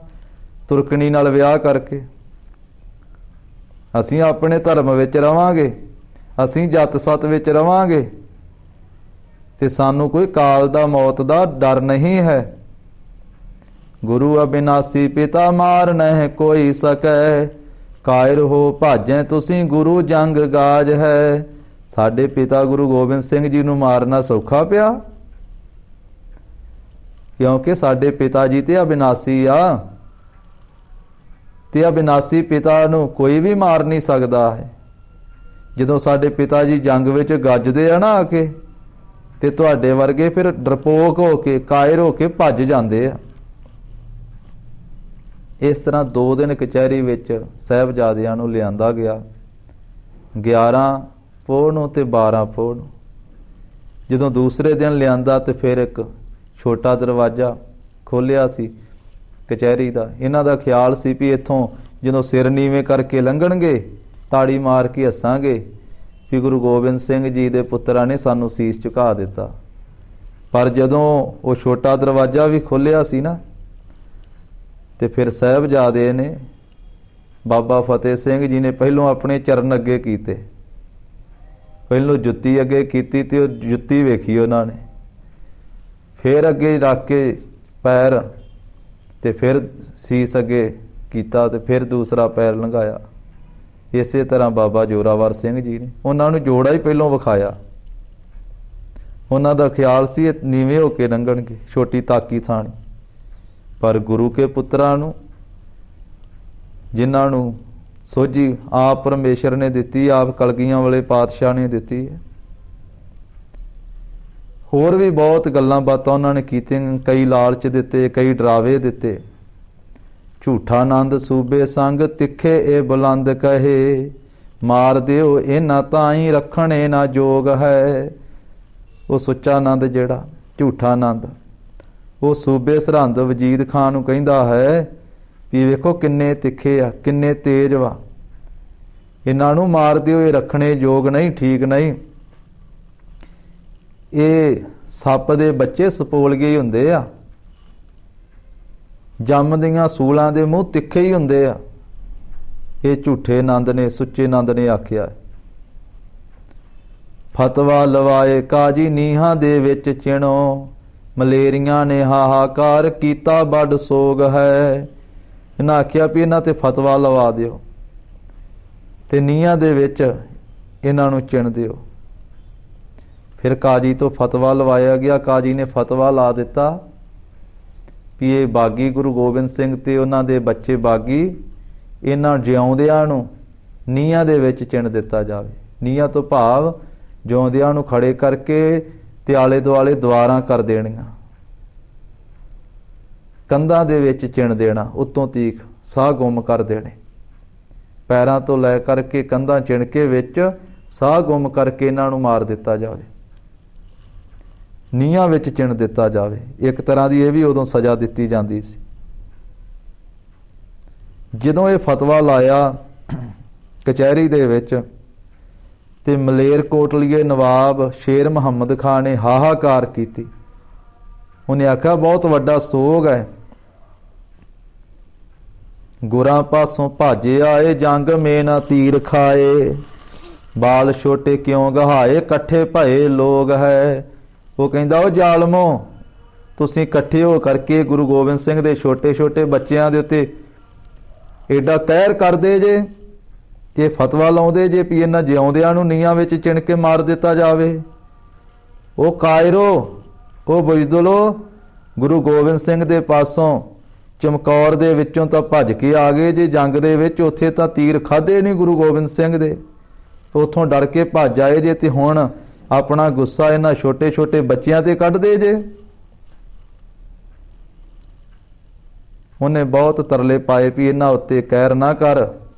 B: ਤੁਰਕਣੀ ਨਾਲ ਵਿਆਹ ਕਰਕੇ। ਅਸੀਂ ਆਪਣੇ ਧਰਮ ਵਿੱਚ ਰਵਾਂਗੇ, ਅਸੀਂ ਜਤ ਸਤ ਵਿੱਚ ਰਵਾਂਗੇ ਤੇ ਸਾਨੂੰ ਕੋਈ ਕਾਲ ਦਾ ਮੌਤ ਦਾ ਡਰ ਨਹੀਂ ਹੈ। ਗੁਰੂ ਅਬਿਨਾਸੀ ਪਿਤਾ ਮਾਰ ਨਹਿ ਕੋਈ ਸਕੈ, ਕਾਇਰ ਹੋ ਭਾਜੈ ਤੁਸੀਂ ਗੁਰੂ ਜੰਗ ਗਾਜ ਹੈ। ਸਾਡੇ ਪਿਤਾ ਗੁਰੂ ਗੋਬਿੰਦ ਸਿੰਘ ਜੀ ਨੂੰ ਮਾਰਨਾ ਸੌਖਾ ਪਿਆ, ਕਿਉਂਕਿ ਸਾਡੇ ਪਿਤਾ ਜੀ ਤੇ ਅਬਿਨਾਸੀ ਆ, ਤੇ ਅਬਿਨਾਸੀ ਪਿਤਾ ਨੂੰ ਕੋਈ ਵੀ ਮਾਰ ਨਹੀਂ ਸਕਦਾ ਹੈ। ਜਦੋਂ ਸਾਡੇ ਪਿਤਾ ਜੀ ਜੰਗ ਵਿੱਚ ਗੱਜਦੇ ਆ ਨਾ ਆ ਕੇ, ਤੇ ਤੁਹਾਡੇ ਵਰਗੇ ਫਿਰ ਡਰਪੋਕ ਹੋ ਕੇ, ਕਾਇਰ ਹੋ ਕੇ ਭੱਜ ਜਾਂਦੇ ਆ। ਇਸ ਤਰ੍ਹਾਂ 2 ਦਿਨ ਕਚਹਿਰੀ ਵਿੱਚ ਸਾਹਿਬਜ਼ਾਦਿਆਂ ਨੂੰ ਲਿਆਂਦਾ ਗਿਆ, 11 ਪੋਹ ਨੂੰ ਤੇ 12 ਪੋਹ ਨੂੰ। ਜਦੋਂ ਦੂਸਰੇ ਦਿਨ ਲਿਆਂਦਾ ਤੇ ਫਿਰ ਇੱਕ ਛੋਟਾ ਦਰਵਾਜ਼ਾ ਖੋਲ੍ਹਿਆ ਸੀ ਕਚਹਿਰੀ ਦਾ। ਇਹਨਾਂ ਦਾ ਖਿਆਲ ਸੀ ਵੀ ਇੱਥੋਂ ਜਦੋਂ ਸਿਰ ਨੀਵੇਂ ਕਰਕੇ ਲੰਘਣਗੇ, ਤਾੜੀ ਮਾਰ ਕੇ ਹੱਸਾਂਗੇ ਵੀ ਗੁਰੂ ਗੋਬਿੰਦ ਸਿੰਘ ਜੀ ਦੇ ਪੁੱਤਰਾਂ ਨੇ ਸਾਨੂੰ ਸੀਸ ਝੁਕਾ ਦਿੱਤਾ। ਪਰ ਜਦੋਂ ਉਹ ਛੋਟਾ ਦਰਵਾਜ਼ਾ ਵੀ ਖੋਲ੍ਹਿਆ ਸੀ ਨਾ, ਤੇ ਫਿਰ ਸਾਹਿਬਜ਼ਾਦੇ ਨੇ, ਬਾਬਾ ਫਤਿਹ ਸਿੰਘ ਜੀ ਨੇ ਪਹਿਲੋਂ ਆਪਣੇ ਚਰਨ ਅੱਗੇ ਕੀਤੇ, ਪਹਿਲੋਂ ਜੁੱਤੀ ਅੱਗੇ ਕੀਤੀ ਤੇ ਉਹ ਜੁੱਤੀ ਵੇਖੀ ਉਹਨਾਂ ਨੇ, ਫਿਰ ਅੱਗੇ ਰੱਖ ਕੇ ਪੈਰ ਤੇ ਫਿਰ ਸੀਸ ਅੱਗੇ ਕੀਤਾ ਤੇ ਫਿਰ ਦੂਸਰਾ ਪੈਰ ਲੰਘਾਇਆ। ਇਸੇ ਤਰ੍ਹਾਂ ਬਾਬਾ ਜੋਰਾਵਰ ਸਿੰਘ ਜੀ ਨੇ ਉਹਨਾਂ ਨੂੰ ਜੋੜਾ ਹੀ ਪਹਿਲੋਂ ਵਿਖਾਇਆ। ਉਹਨਾਂ ਦਾ ਖਿਆਲ ਸੀ ਇਹ ਨੀਵੇਂ ਹੋ ਕੇ ਲੰਘਣਗੇ, ਛੋਟੀ ਤਾਕੀ ਥਾਣੀ। ਪਰ ਗੁਰੂ ਕੇ ਪੁੱਤਰਾਂ ਨੂੰ, ਜਿਨ੍ਹਾਂ ਨੂੰ ਸੋਝੀ ਆਪ ਪਰਮੇਸ਼ਰ ਨੇ ਦਿੱਤੀ, ਆਪ ਕਲਗੀਆਂ ਵਾਲੇ ਪਾਤਸ਼ਾਹ ਨੇ ਦਿੱਤੀ ਹੈ। ਹੋਰ ਵੀ ਬਹੁਤ ਗੱਲਾਂ ਬਾਤਾਂ ਉਹਨਾਂ ਨੇ ਕੀਤੀਆਂ, ਕਈ ਲਾਲਚ ਦਿੱਤੇ, ਕਈ ਡਰਾਵੇ ਦਿੱਤੇ। ਝੂਠਾ ਆਨੰਦ ਸੂਬੇ ਸੰਗ ਤਿੱਖੇ ਇਹ ਬੁਲੰਦ ਕਹੇ, ਮਾਰ ਦਿਓ ਇਹਨਾਂ ਤਾਈਂ ਰੱਖਣੇ ਨਾ ਜੋਗ ਹੈ। ਉਹ ਸੁੱਚਾ ਆਨੰਦ ਜਿਹੜਾ ਝੂਠਾ ਆਨੰਦ, ਉਹ ਸੂਬੇ ਸਰਹੰਦ ਵਜੀਦ ਖਾਨ ਨੂੰ ਕਹਿੰਦਾ ਹੈ ਵੀ ਵੇਖੋ ਕਿੰਨੇ ਤਿੱਖੇ ਆ, ਕਿੰਨੇ ਤੇਜ਼ ਵਾ, ਇਹਨਾਂ ਨੂੰ ਮਾਰ ਦਿਓ, ਇਹ ਰੱਖਣੇ ਯੋਗ ਨਹੀਂ, ਠੀਕ ਨਹੀਂ। ਇਹ ਸੱਪ ਦੇ ਬੱਚੇ ਸਪੋਲਗੇ ਹੀ ਹੁੰਦੇ ਆ, ਜੰਮਦੀਆਂ ਸੂਲਾਂ ਦੇ ਮੂੰਹ ਤਿੱਖੇ ਹੀ ਹੁੰਦੇ ਆ। ਇਹ ਝੂਠੇ ਆਨੰਦ ਨੇ, ਸੁੱਚੇ ਆਨੰਦ ਨੇ ਆਖਿਆ। ਫਤਵਾ ਲਵਾਏ ਕਾਜੀ ਨੀਹਾਂ ਦੇ ਵਿੱਚ ਚਿਣੋ, ਮਲੇਰੀਆਂ ਨੇ ਹਾਹਾਕਾਰ ਕੀਤਾ ਵੱਡ ਸੋਗ ਹੈ। ਇਹਨਾਂ ਆਖਿਆ ਵੀ ਇਹਨਾਂ ਤੇ ਫਤਵਾ ਲਵਾ ਦਿਓ ਤੇ ਨੀਹਾਂ ਦੇ ਵਿੱਚ ਇਹਨਾਂ ਨੂੰ ਚਿਣ ਦਿਓ। ਫਿਰ ਕਾਜੀ ਤੋਂ ਫਤਵਾ ਲਵਾਇਆ ਗਿਆ। ਕਾਜੀ ਨੇ ਫਤਵਾ ਲਾ ਦਿੱਤਾ ਵੀ ਇਹ ਬਾਗੀ ਗੁਰੂ ਗੋਬਿੰਦ ਸਿੰਘ ਤੇ ਉਹਨਾਂ ਦੇ ਬੱਚੇ ਬਾਗੀ, ਇਹਨਾਂ ਜਿਉਂਦਿਆਂ ਨੂੰ ਨੀਹਾਂ ਦੇ ਵਿੱਚ ਚਿਣ ਦਿੱਤਾ ਜਾਵੇ। ਨੀਹਾਂ ਤੋਂ ਭਾਵ ਜਿਉਂਦਿਆਂ ਨੂੰ ਖੜੇ ਕਰਕੇ ਤੇ ਆਲੇ ਦੁਆਲੇ ਦੀਵਾਰਾਂ ਕਰ ਦੇਣੀਆਂ, ਕੰਧਾਂ ਦੇ ਵਿੱਚ ਚਿਣ ਦੇਣਾ, ਉੱਤੋਂ ਤੀਕ ਸਾਹ ਗੁੰਮ ਕਰ ਦੇਣੇ, ਪੈਰਾਂ ਤੋਂ ਲੈ ਕਰਕੇ ਕੰਧਾਂ ਚਿਣ ਕੇ ਵਿੱਚ ਸਾਹ ਗੁੰਮ ਕਰਕੇ ਇਹਨਾਂ ਨੂੰ ਮਾਰ ਦਿੱਤਾ ਜਾਵੇ, ਨੀਹਾਂ ਵਿੱਚ ਚਿਣ ਦਿੱਤਾ ਜਾਵੇ। ਇੱਕ ਤਰ੍ਹਾਂ ਦੀ ਇਹ ਵੀ ਉਦੋਂ ਸਜ਼ਾ ਦਿੱਤੀ ਜਾਂਦੀ ਸੀ। ਜਦੋਂ ਇਹ ਫਤਵਾ ਲਾਇਆ ਕਚਹਿਰੀ ਦੇ ਵਿੱਚ ਤੇ ਮਲੇਰਕੋਟਲੀਏ ਨਵਾਬ ਸ਼ੇਰ ਮੁਹੰਮਦ ਖਾਨ ਨੇ ਹਾਹਾਕਾਰ ਕੀਤੀ। ਉਹਨੇ ਆਖਿਆ ਬਹੁਤ ਵੱਡਾ ਸੋਗ ਹੈ, ਗੁਰਾਂ ਪਾਸੋਂ ਭਾਜੇ ਆਏ, ਜੰਗ ਮੇ ਨਾ ਤੀਰ ਖਾਏ, ਬਾਲ ਛੋਟੇ ਕਿਉਂ ਗਹਾਏ, ਇਕੱਠੇ ਭਏ ਲੋਗ ਹੈ। ਉਹ ਕਹਿੰਦਾ ਉਹ ਜ਼ਾਲਮੋ, ਤੁਸੀਂ ਇਕੱਠੇ ਹੋ ਕਰਕੇ ਗੁਰੂ ਗੋਬਿੰਦ ਸਿੰਘ ਦੇ ਛੋਟੇ ਛੋਟੇ ਬੱਚਿਆਂ ਦੇ ਉੱਤੇ ਐਡਾ ਕਹਿਰ ਕਰਦੇ ਜੇ, ਇਹ ਫਤਵਾ ਲਾਉਂਦੇ ਜੇ ਵੀ ਇਹਨਾਂ ਜਿਉਂਦਿਆਂ ਨੂੰ ਨੀਹਾਂ ਵਿੱਚ ਚਿਣ ਕੇ ਮਾਰ ਦਿੱਤਾ ਜਾਵੇ। ਉਹ ਕਾਇਰੋ, ਉਹ ਬੁਜ਼ਦਲੋ, ਗੁਰੂ ਗੋਬਿੰਦ ਸਿੰਘ ਦੇ ਪਾਸੋਂ ਚਮਕੌਰ ਦੇ ਵਿੱਚੋਂ ਤਾਂ ਭੱਜ ਕੇ ਆ ਗਏ ਜੇ ਜੰਗ ਦੇ ਵਿੱਚ, ਉੱਥੇ ਤਾਂ ਤੀਰ ਖਾਧੇ ਨਹੀਂ ਗੁਰੂ ਗੋਬਿੰਦ ਸਿੰਘ ਦੇ, ਉੱਥੋਂ ਡਰ ਕੇ ਭੱਜ ਆਏ ਜੇ ਤੇ ਹੁਣ ਆਪਣਾ ਗੁੱਸਾ ਇਹਨਾਂ ਛੋਟੇ ਛੋਟੇ ਬੱਚਿਆਂ ਤੇ ਕੱਢਦੇ ਜੇ। ਉਹਨੇ ਬਹੁਤ ਤਰਲੇ ਪਾਏ ਵੀ ਇਹਨਾਂ ਉੱਤੇ ਕਹਿਰ ਨਾ ਕਰ,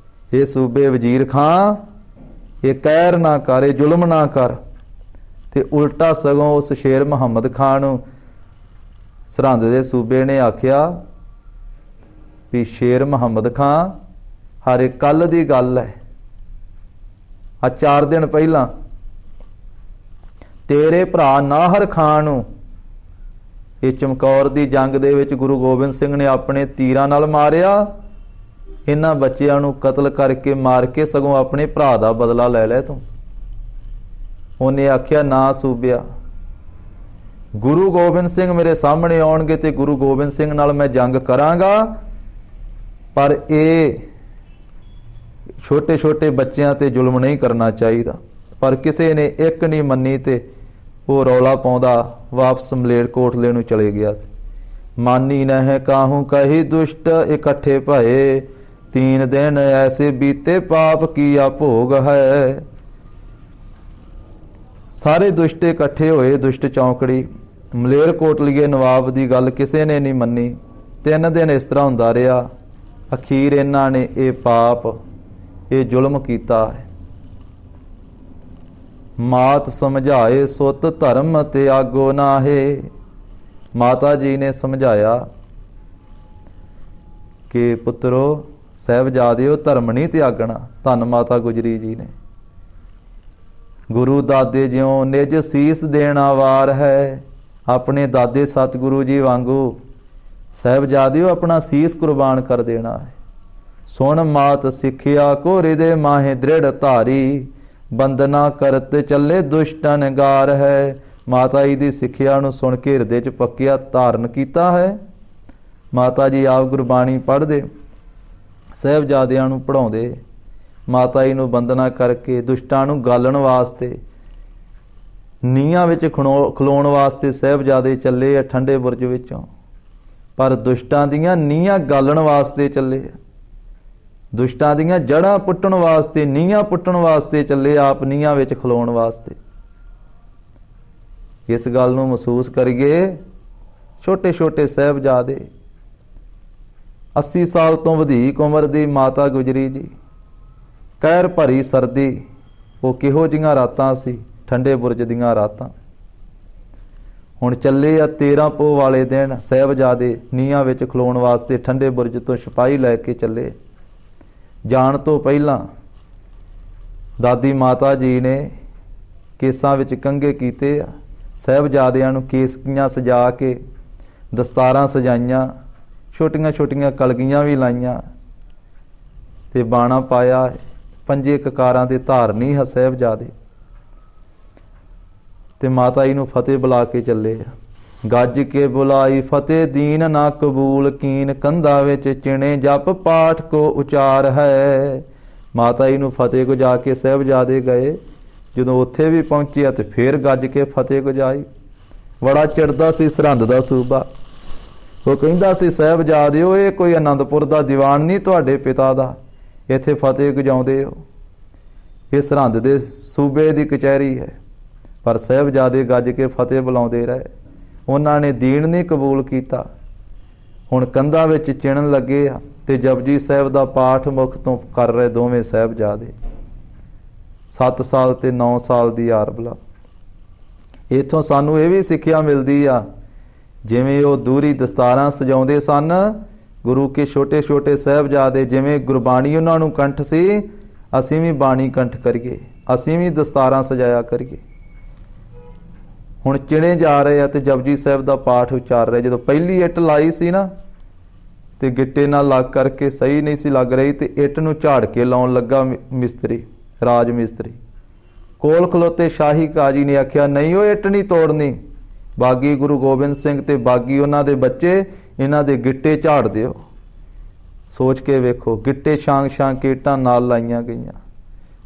B: ਇਹ ਸੂਬੇ ਵਜ਼ੀਰ ਖਾਂ, ਇਹ ਕਹਿਰ ਨਾ ਕਰ, ਇਹ ਜ਼ੁਲਮ ਨਾ ਕਰ। ਤੇ ਉਲਟਾ ਸਗੋਂ ਉਸ ਸ਼ੇਰ ਮੁਹੰਮਦ ਖਾਨ ਨੂੰ ਸਰਹੰਦ ਦੇ ਸੂਬੇ ਨੇ ਆਖਿਆ ਵੀ ਸ਼ੇਰ ਮੁਹੰਮਦ ਖਾਂ, ਹਰੇ ਕੱਲ ਦੀ ਗੱਲ ਹੈ, ਆ 4 ਦਿਨ ਪਹਿਲਾਂ ਤੇਰੇ ਭਰਾ ਨਾਹਰ ਖਾਨ ਨੂੰ ਇਹ ਚਮਕੌਰ ਦੀ ਜੰਗ ਦੇ ਵਿੱਚ ਗੁਰੂ ਗੋਬਿੰਦ ਸਿੰਘ ਨੇ ਆਪਣੇ ਤੀਰਾਂ ਨਾਲ ਮਾਰਿਆ। ਇਹਨਾਂ ਬੱਚਿਆਂ ਨੂੰ ਕਤਲ ਕਰਕੇ ਮਾਰ ਕੇ ਸਗੋਂ ਆਪਣੇ ਭਰਾ ਦਾ ਬਦਲਾ ਲੈ ਲੈ ਤੂੰ। ਉਹਨੇ ਆਖਿਆ ਨਾ ਸੂਬਿਆ, ਗੁਰੂ ਗੋਬਿੰਦ ਸਿੰਘ ਮੇਰੇ ਸਾਹਮਣੇ ਆਉਣਗੇ ਤੇ ਗੁਰੂ ਗੋਬਿੰਦ ਸਿੰਘ ਨਾਲ ਮੈਂ ਜੰਗ ਕਰਾਂਗਾ, ਪਰ ਇਹ ਛੋਟੇ ਛੋਟੇ ਬੱਚਿਆਂ ਤੇ ਜ਼ੁਲਮ ਨਹੀਂ ਕਰਨਾ ਚਾਹੀਦਾ। ਪਰ ਕਿਸੇ ਨੇ ਇੱਕ ਨਹੀਂ ਮੰਨੀ ਤੇ ਉਹ ਰੌਲਾ ਪਾਉਂਦਾ ਵਾਪਸ ਮਲੇਰਕੋਟਲੇ ਨੂੰ ਚਲੇ ਗਿਆ ਸੀ। ਮਾਨੀ ਨਹਿ ਕਾਹੂ ਕਹੀ ਦੁਸ਼ਟ ਇਕੱਠੇ ਭਏ, 3 ਦਿਨ ਐਸੇ ਬੀਤੇ ਪਾਪ ਕੀਆ ਭੋਗ ਹੈ। ਸਾਰੇ ਦੁਸ਼ਟ ਇਕੱਠੇ ਹੋਏ, ਦੁਸ਼ਟ ਚੌਂਕੜੀ ਮਲੇਰਕੋਟਲੀਏ ਨਵਾਬ ਦੀ ਗੱਲ ਕਿਸੇ ਨੇ ਨਹੀਂ ਮੰਨੀ। 3 ਦਿਨ ਇਸ ਤਰ੍ਹਾਂ ਹੁੰਦਾ ਰਿਹਾ। ਅਖੀਰ ਇਹਨਾਂ ਨੇ ਇਹ ਪਾਪ, ਇਹ ਜ਼ੁਲਮ ਕੀਤਾ ਹੈ। ਮਾਤ ਸਮਝਾਏ ਸੁਤ ਧਰਮ ਤੇ ਆਗੋ ਨਾਹੇ। ਮਾਤਾ ਜੀ ਨੇ ਸਮਝਾਇਆ ਕਿ ਪੁੱਤਰੋ, ਸਾਹਿਬਜ਼ਾਦਿਓ, ਧਰਮ ਨਹੀਂ ਤਿਆਗਣਾ। ਧੰਨ ਮਾਤਾ ਗੁਜਰੀ ਜੀ ਨੇ, ਗੁਰੂ ਦਾਦੇ ਜਿਉਂ ਨਿਜ ਸੀਸ ਦੇਣਾ ਵਾਰ ਹੈ। ਆਪਣੇ ਦਾਦੇ ਸਤਿਗੁਰੂ ਜੀ ਵਾਂਗੂ ਸਾਹਿਬਜ਼ਾਦਿਓ ਆਪਣਾ ਸੀਸ ਕੁਰਬਾਨ ਕਰ ਦੇਣਾ ਹੈ। ਸੁਣ ਮਾਤ ਸਿੱਖਿਆ ਕੋ ਹਿਰਦੇ ਮਾਹੇ ਦ੍ਰਿੜ ਧਾਰੀ, ਬੰਦਨਾ ਕਰਤ ਚੱਲੇ ਦੁਸ਼ਟਨ ਗਾਰ ਹੈ। ਮਾਤਾ ਜੀ ਦੀ ਸਿੱਖਿਆ ਨੂੰ ਸੁਣ ਕੇ ਹਿਰਦੇ 'ਚ ਪੱਕਿਆ ਧਾਰਨ ਕੀਤਾ ਹੈ। ਮਾਤਾ ਜੀ ਆਪ ਗੁਰਬਾਣੀ ਪੜ੍ਹਦੇ, ਸਾਹਿਬਜ਼ਾਦਿਆਂ ਨੂੰ ਪੜ੍ਹਾਉਂਦੇ, ਮਾਤਾ ਜੀ ਨੂੰ ਬੰਦਨਾ ਕਰਕੇ ਦੁਸ਼ਟਾਂ ਨੂੰ ਗਾਲਣ ਵਾਸਤੇ, ਨੀਹਾਂ ਵਿੱਚ ਖਲੋਣ ਵਾਸਤੇ ਸਾਹਿਬਜ਼ਾਦੇ ਚੱਲੇ ਆ ਠੰਡੇ ਬੁਰਜ ਵਿੱਚੋਂ, ਪਰ ਦੁਸ਼ਟਾਂ ਦੀਆਂ ਨੀਹਾਂ ਗਾਲਣ ਵਾਸਤੇ ਚੱਲੇ। ਦੁਸ਼ਟਾਂ ਦੀਆਂ ਜੜ੍ਹਾਂ ਪੁੱਟਣ ਵਾਸਤੇ, ਨੀਹਾਂ ਪੁੱਟਣ ਵਾਸਤੇ ਚੱਲੇ, ਆਪ ਨੀਹਾਂ ਵਿੱਚ ਖਲੋਣ ਵਾਸਤੇ। ਇਸ ਗੱਲ ਨੂੰ ਮਹਿਸੂਸ ਕਰੀਏ। ਛੋਟੇ ਛੋਟੇ ਸਾਹਿਬਜ਼ਾਦੇ, 80 ਸਾਲ ਤੋਂ ਵਧੇਕ ਉਮਰ ਦੀ ਮਾਤਾ ਗੁਜਰੀ ਜੀ, ਕਹਿਰ ਭਰੀ ਸਰਦੀ, ਉਹ ਕਿਹੋ ਜਿਹੀਆਂ ਰਾਤਾਂ ਸੀ, ਠੰਡੇ ਬੁਰਜ ਦੀਆਂ ਰਾਤਾਂ। ਹੁਣ ਚੱਲੇ ਆ 13 ਪੋਹ ਵਾਲੇ ਦਿਨ ਸਾਹਿਬਜ਼ਾਦੇ ਨੀਹਾਂ ਵਿੱਚ ਖਲੋਣ ਵਾਸਤੇ, ਠੰਡੇ ਬੁਰਜ ਤੋਂ ਸਿਪਾਹੀ ਲੈ ਕੇ ਚੱਲੇ। ਜਾਣ ਤੋਂ ਪਹਿਲਾਂ ਦਾਦੀ ਮਾਤਾ ਜੀ ਨੇ ਕੇਸਾਂ ਵਿੱਚ ਕੰਘੇ ਕੀਤੇ ਆ, ਸਾਹਿਬਜ਼ਾਦਿਆਂ ਨੂੰ ਕੇਸਕੀਆਂ ਸਜਾ ਕੇ ਦਸਤਾਰਾਂ ਸਜਾਈਆਂ, ਛੋਟੀਆਂ ਛੋਟੀਆਂ ਕਲਗੀਆਂ ਵੀ ਲਾਈਆਂ ਤੇ ਬਾਣਾ ਪਾਇਆ। 5 ਕਕਾਰਾਂ ਦੇ ਧਾਰਨੀ ਹੈ ਸਾਹਿਬਜ਼ਾਦੇ, ਤੇ ਮਾਤਾ ਜੀ ਨੂੰ ਫਤਿਹ ਬੁਲਾ ਕੇ ਚੱਲੇ ਆ। ਗੱਜ ਕੇ ਬੁਲਾਈ ਫਤਿਹ ਦੀਨ ਨਾ ਕਬੂਲ ਕੀਨ, ਕੰਧਾਂ ਵਿੱਚ ਚਿਣੇ ਜਪ ਪਾਠ ਕੋ ਉਚਾਰ ਹੈ। ਮਾਤਾ ਜੀ ਨੂੰ ਫਤਿਹ ਗੁਜਾ ਕੇ ਸਾਹਿਬਜ਼ਾਦੇ ਗਏ। ਜਦੋਂ ਉੱਥੇ ਵੀ ਪਹੁੰਚਿਆ ਤੇ ਫੇਰ ਗੱਜ ਕੇ ਫਤਿਹ ਗੁਜਾਈ। ਬੜਾ ਚਿੜਦਾ ਸੀ ਸਰਹੰਦ ਦਾ ਸੂਬਾ। ਉਹ ਕਹਿੰਦਾ ਸੀ ਸਾਹਿਬਜ਼ਾਦਿਓ, ਇਹ ਕੋਈ ਆਨੰਦਪੁਰ ਦਾ ਦੀਵਾਨ ਨਹੀਂ ਤੁਹਾਡੇ ਪਿਤਾ ਦਾ, ਇੱਥੇ ਫਤਿਹ ਗੁਜਾਉਂਦੇ ਹੋ। ਇਹ ਸਰਹੰਦ ਦੇ ਸੂਬੇ ਦੀ ਕਚਹਿਰੀ ਹੈ। ਪਰ ਸਾਹਿਬਜ਼ਾਦੇ ਗੱਜ ਕੇ ਫਤਿਹ ਬੁਲਾਉਂਦੇ ਰਹੇ। ਉਹਨਾਂ ਨੇ ਦੀਨ ਨਹੀਂ ਕਬੂਲ ਕੀਤਾ। ਹੁਣ ਕੰਧਾਂ ਵਿੱਚ ਚਿਣਨ ਲੱਗੇ ਆ ਤੇ ਜਪਜੀ ਸਾਹਿਬ ਦਾ ਪਾਠ ਮੁਖ ਤੋਂ ਕਰ ਰਹੇ ਦੋਵੇਂ ਸਾਹਿਬਜ਼ਾਦੇ, 7 ਸਾਲ ਤੇ 9 ਸਾਲ ਦੀ ਆਰਬਲਾ। ਇੱਥੋਂ ਸਾਨੂੰ ਇਹ ਵੀ ਸਿੱਖਿਆ ਮਿਲਦੀ ਆ, ਜਿਵੇਂ ਉਹ ਦੂਰੀ ਦਸਤਾਰਾਂ ਸਜਾਉਂਦੇ ਸਨ, ਗੁਰੂ ਕੇ ਛੋਟੇ ਛੋਟੇ ਸਾਹਿਬਜ਼ਾਦੇ, ਜਿਵੇਂ ਗੁਰਬਾਣੀ ਉਹਨਾਂ ਨੂੰ ਕੰਠ ਸੀ, ਅਸੀਂ ਵੀ ਬਾਣੀ ਕੰਠ ਕਰੀਏ, ਅਸੀਂ ਵੀ ਦਸਤਾਰਾਂ ਸਜਾਇਆ ਕਰੀਏ। ਹੁਣ ਚਿਣੇ ਜਾ ਰਹੇ ਆ ਤੇ ਜਪਜੀ ਸਾਹਿਬ ਦਾ ਪਾਠ ਉਚਾਰ ਰਹੇ। ਜਦੋਂ ਪਹਿਲੀ ਇੱਟ ਲਾਈ ਸੀ ਨਾ ਤੇ ਗਿੱਟੇ ਨਾਲ ਲੱਗ ਕਰਕੇ ਸਹੀ ਨਹੀਂ ਸੀ ਲੱਗ ਰਹੀ, ਤੇ ਇੱਟ ਨੂੰ ਝਾੜ ਕੇ ਲਾਉਣ ਲੱਗਾ ਮਿਸਤਰੀ, ਰਾਜ ਮਿਸਤਰੀ। ਕੋਲ ਖਲੋਤੇ ਸ਼ਾਹੀ ਕਾਜੀ ਨੇ ਆਖਿਆ, ਨਹੀਂ ਉਹ ਇੱਟ ਨਹੀਂ ਤੋੜਨੀ, ਬਾਗੀ ਗੁਰੂ ਗੋਬਿੰਦ ਸਿੰਘ ਤੇ ਬਾਗੀ ਉਹਨਾਂ ਦੇ ਬੱਚੇ, ਇਹਨਾਂ ਦੇ ਗਿੱਟੇ ਝਾੜ ਦਿਓ। ਸੋਚ ਕੇ ਵੇਖੋ, ਗਿੱਟੇ ਛਾਂਗ ਛਾਂਗ ਕੇ ਇੱਟਾਂ ਨਾਲ ਲਾਈਆਂ ਗਈਆਂ,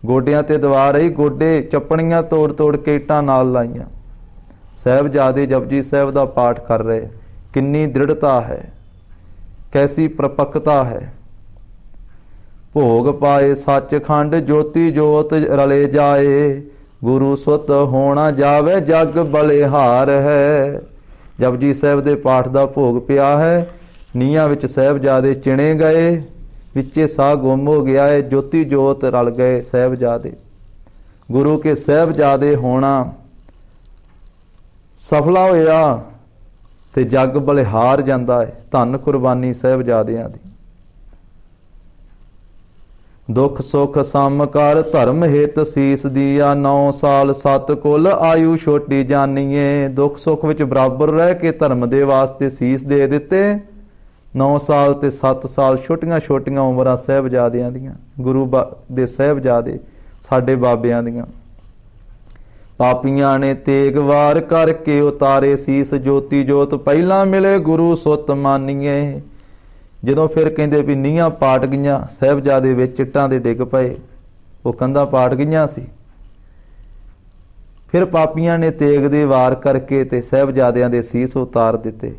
B: ਗੋਡਿਆਂ ਤੇ ਦੀਵਾਰ ਰਹੀ, ਗੋਡੇ ਚੱਪਣੀਆਂ ਤੋੜ ਤੋੜ ਕੇ ਇੱਟਾਂ ਨਾਲ ਲਾਈਆਂ। ਸਾਹਿਬਜ਼ਾਦੇ ਜਪਜੀ ਸਾਹਿਬ ਦਾ ਪਾਠ ਕਰ ਰਹੇ। ਕਿੰਨੀ ਦ੍ਰਿੜਤਾ ਹੈ, ਕੈਸੀ ਪ੍ਰਪੱਕਤਾ ਹੈ। ਭੋਗ ਪਾਏ ਸੱਚਖੰਡ ਜੋਤੀ ਜੋਤ ਰਲੇ ਜਾਏ, ਗੁਰੂ ਸੁਤ ਹੋਣਾ ਜਾਵੇ ਜਗ ਬਲਿਹਾਰ ਹੈ। ਜਪਜੀ ਸਾਹਿਬ ਦੇ ਪਾਠ ਦਾ ਭੋਗ ਪਿਆ ਹੈ। ਨੀਹਾਂ ਵਿੱਚ ਸਾਹਿਬਜ਼ਾਦੇ ਚਿਣੇ ਗਏ, ਵਿੱਚੇ ਸਾਹ ਗੁੰਮ ਹੋ ਗਿਆ ਹੈ, ਜੋਤੀ ਜੋਤ ਰਲ ਗਏ ਸਾਹਿਬਜ਼ਾਦੇ। ਗੁਰੂ ਕੇ ਸਾਹਿਬਜ਼ਾਦੇ ਹੋਣਾ ਸਫਲਾ ਹੋਇਆ ਤੇ ਜਗ ਬਲਿਹਾਰ ਜਾਂਦਾ ਹੈ। ਧੰਨ ਕੁਰਬਾਨੀ ਸਾਹਿਬਜ਼ਾਦਿਆਂ ਦੀ। ਦੁੱਖ ਸੁੱਖ ਸਮ ਕਰ ਧਰਮ ਹਿਤ ਸੀਸ ਦੀਆ, 9 ਸਾਲ 7 ਕੁਲ ਆਯੂ ਛੋਟੀ ਜਾਨੀਏ। ਦੁੱਖ ਸੁੱਖ ਵਿੱਚ ਬਰਾਬਰ ਰਹਿ ਕੇ ਧਰਮ ਦੇ ਵਾਸਤੇ ਸੀਸ ਦੇ ਦਿੱਤੇ। 9 ਸਾਲ ਤੇ 7 ਸਾਲ ਛੋਟੀਆਂ ਛੋਟੀਆਂ ਉਮਰਾਂ ਸਾਹਿਬਜ਼ਾਦਿਆਂ ਦੀਆਂ, ਗੁਰੂ ਦੇ ਸਾਹਿਬਜ਼ਾਦੇ ਸਾਡੇ ਬਾਬਿਆਂ ਦੀਆਂ। ਪਾਪੀਆਂ ਨੇ ਤੇਗ ਵਾਰ ਕਰਕੇ ਉਤਾਰੇ ਸੀਸ, ਜੋਤੀ ਜੋਤ ਪਹਿਲਾਂ ਮਿਲੇ ਗੁਰੂ ਸੁੱਤ ਮਾਨੀਏ। ਜਦੋਂ ਫਿਰ ਕਹਿੰਦੇ ਵੀ ਨੀਹਾਂ ਪਾਟ ਗਈਆਂ, ਸਾਹਿਬਜ਼ਾਦੇ ਵਿੱਚ ਇੱਟਾਂ ਦੇ ਡਿੱਗ ਪਏ, ਉਹ ਕੰਧਾਂ ਪਾਟ ਗਈਆਂ ਸੀ। ਫਿਰ ਪਾਪੀਆਂ ਨੇ ਤੇਗ ਦੇ ਵਾਰ ਕਰਕੇ ਤੇ ਸਾਹਿਬਜ਼ਾਦਿਆਂ ਦੇ ਸੀਸ ਉਤਾਰ ਦਿੱਤੇ।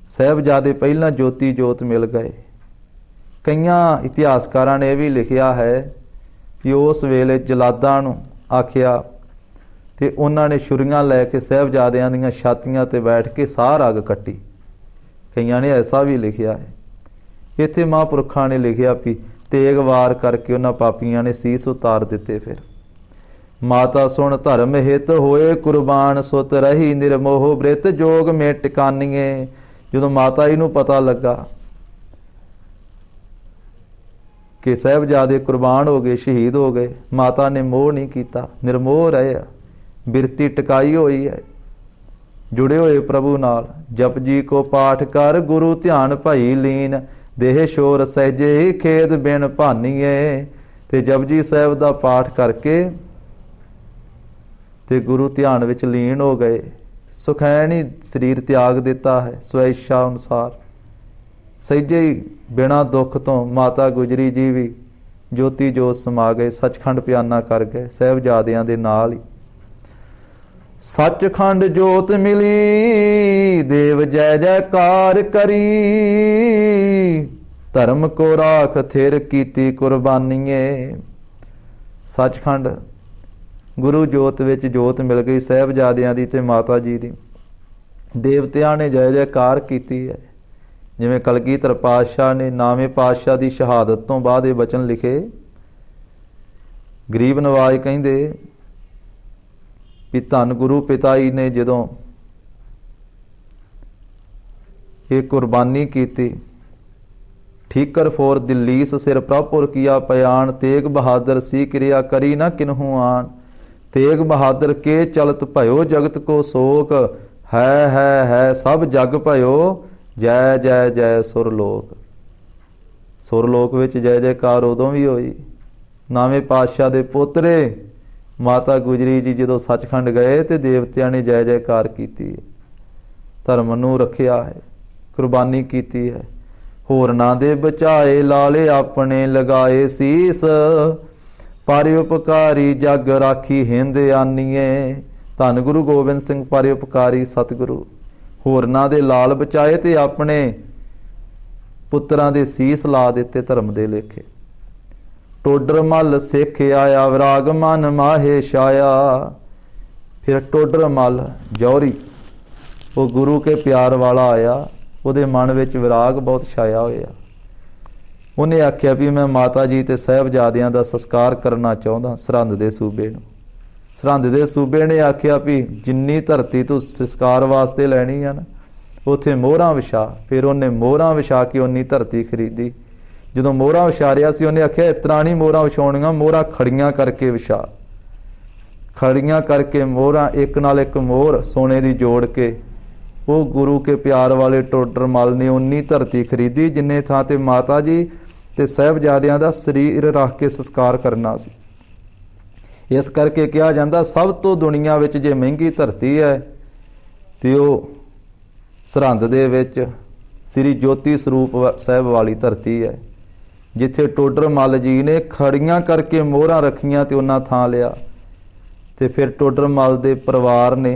B: ਸਾਹਿਬਜ਼ਾਦੇ ਪਹਿਲਾਂ ਜੋਤੀ ਜੋਤ ਮਿਲ ਗਏ। ਕਈਆਂ ਇਤਿਹਾਸਕਾਰਾਂ ਨੇ ਇਹ ਵੀ ਲਿਖਿਆ ਹੈ ਕਿ ਉਸ ਵੇਲੇ ਜਲਾਦਾਂ ਨੂੰ ਆਖਿਆ ਤੇ ਉਹਨਾਂ ਨੇ ਛੁਰੀਆਂ ਲੈ ਕੇ ਸਾਹਿਬਜ਼ਾਦਿਆਂ ਦੀਆਂ ਛਾਤੀਆਂ ਤੇ ਬੈਠ ਕੇ ਸਾਹ ਰਗ ਕੱਟੀ। ਕਈਆਂ ਨੇ ਐਸਾ ਵੀ ਲਿਖਿਆ ਹੈ। ਇੱਥੇ ਮਹਾਂਪੁਰਖਾਂ ਨੇ ਲਿਖਿਆ ਵੀ ਤੇਗ ਵਾਰ ਕਰਕੇ ਉਹਨਾਂ ਪਾਪੀਆਂ ਨੇ ਸੀਸ ਉਤਾਰ ਦਿੱਤੇ। ਫਿਰ ਮਾਤਾ ਸੁਣ ਧਰਮ ਹਿਤ ਹੋਏ ਕੁਰਬਾਨ, ਸੁਤ ਰਹੀ ਨਿਰਮੋਹ ਬ੍ਰਿਤ ਜੋਗ ਮੇ ਟਿਕਾਨੀਏ। ਜਦੋਂ ਮਾਤਾ ਜੀ ਨੂੰ ਪਤਾ ਲੱਗਾ ਕਿ ਸਾਹਿਬਜ਼ਾਦੇ ਕੁਰਬਾਨ ਹੋ ਗਏ, ਸ਼ਹੀਦ ਹੋ ਗਏ, ਮਾਤਾ ਨੇ ਮੋਹ ਨਹੀਂ ਕੀਤਾ, ਨਿਰਮੋਹ ਰਹੇ ਆ, ਬਿਰਤੀ ਟਿਕਾਈ ਹੋਈ ਹੈ, ਜੁੜੇ ਹੋਏ ਪ੍ਰਭੂ ਨਾਲ। ਜਪਜੀ ਕੋ ਪਾਠ ਕਰ ਗੁਰੂ ਧਿਆਨ ਭਈ ਲੀਨ, ਦੇਹ ਸ਼ੋਰ ਸਹਿਜੇ ਖੇਦ ਬਿਨ ਭਾਨੀਏ। ਤੇ ਜਪਜੀ ਸਾਹਿਬ ਦਾ ਪਾਠ ਕਰਕੇ ਤੇ ਗੁਰੂ ਧਿਆਨ ਵਿੱਚ ਲੀਨ ਹੋ ਗਏ। ਸੁਖੈਨ ਹੀ ਸਰੀਰ ਤਿਆਗ ਦਿੱਤਾ ਹੈ ਸਵੈ ਇੱਛਾ ਅਨੁਸਾਰ। ਸਹਿਜੇ ਹੀ ਬਿਨਾਂ ਦੁੱਖ ਤੋਂ ਮਾਤਾ ਗੁਜਰੀ ਜੀ ਵੀ ਜੋਤੀ ਜੋਤ ਸਮਾ ਗਏ, ਸੱਚਖੰਡ ਪਿਆਨਾ ਕਰ ਗਏ ਸਾਹਿਬਜ਼ਾਦਿਆਂ ਦੇ ਨਾਲ ਹੀ। ਸੱਚਖੰਡ ਜੋਤ ਮਿਲੀ ਦੇਵ ਜੈ ਜੈਕਾਰ ਕਰੀ, धर्म को राख थिर कीती कुर्बानीए। सचखंड गुरु जोत विच जोत मिल गई साहिबजादियां दी ते माता जी दी। देवतियां ने जय जयकार कीती है। जिवें कलगीधर पातशाह ने नामे पातशाह की शहादत तो बाद ये बचन लिखे। गरीब नवाज कहिंदे भी धन गुरु पिता जी ने जदों ये कुर्बानी की, ठीकर फोर दिल्लीस सिर प्रभुर किया पयान, तेग बहादुर सी क्रिया करी न किन्हू आन। तेग बहादुर के चलत भयो जगत को शोक, है सब जग भयो जय जय जय सुरलोक। सुरलोक विच जय जयकार उदों भी होई। नावे पातशाह दे पोतरे माता गुजरी जी जदों सचखंड गए तो देवतियां ने जय जयकार की, धर्म नूं रखिया है, कुर्बानी की है। होरना दे बचाए लाले अपने लगाए सीस, परोपकारी जग राखी हिंद आनीए। धन गुरु गोबिंद सिंह परोपकारी सतगुरु होरना दे लाल बचाए ते अपने पुत्रां दे सीस ला दिते धर्म दे लेखे। टोडर मल सिख आया विराग मन माहे छाया। फिर टोडर मल जौहरी वो गुरु के प्यार वाला आया, ਉਹਦੇ मन विच विराग बहुत छाया होया। उन्हें आख्या भी मैं माता जी ते साहिबजादियां दा संस्कार करना चाहुंदा सरहंद दे सूबे नूं। सरहंद दे सूबे ने आख्या भी जिन्नी धरती तू संस्कार वास्ते लैनी है ना, उत्थे मोहरां विछा। फिर उन्हें मोहरां विछा के उन्नी धरती खरीदी। जदों मोहरां विछा रिहा सी उन्हें आख्या इतना नहीं मोहरां विछाउणियां, मोहरां खड़ियां करके विछा। खड़ियां करके मोहरां एक नाल एक मोहर सोने दी जोड़ के वो गुरु के प्यार वाले टोडर मल ने उन्नी धरती खरीदी जिन्ने थां ते माता जी ते साहिबजादियां दा शरीर रख के संस्कार करना सी। इस करके कहा जाता सब तो दुनिया विच जे महंगी धरती है तो वह सरहंद दे विच श्री ज्योति स्वरूप साहिब वाली धरती है, जिथे टोडर मल जी ने खड़ियां करके मोहरां रखियां तो उन्हां थां लिया। तो फिर टोडर मल दे परिवार ने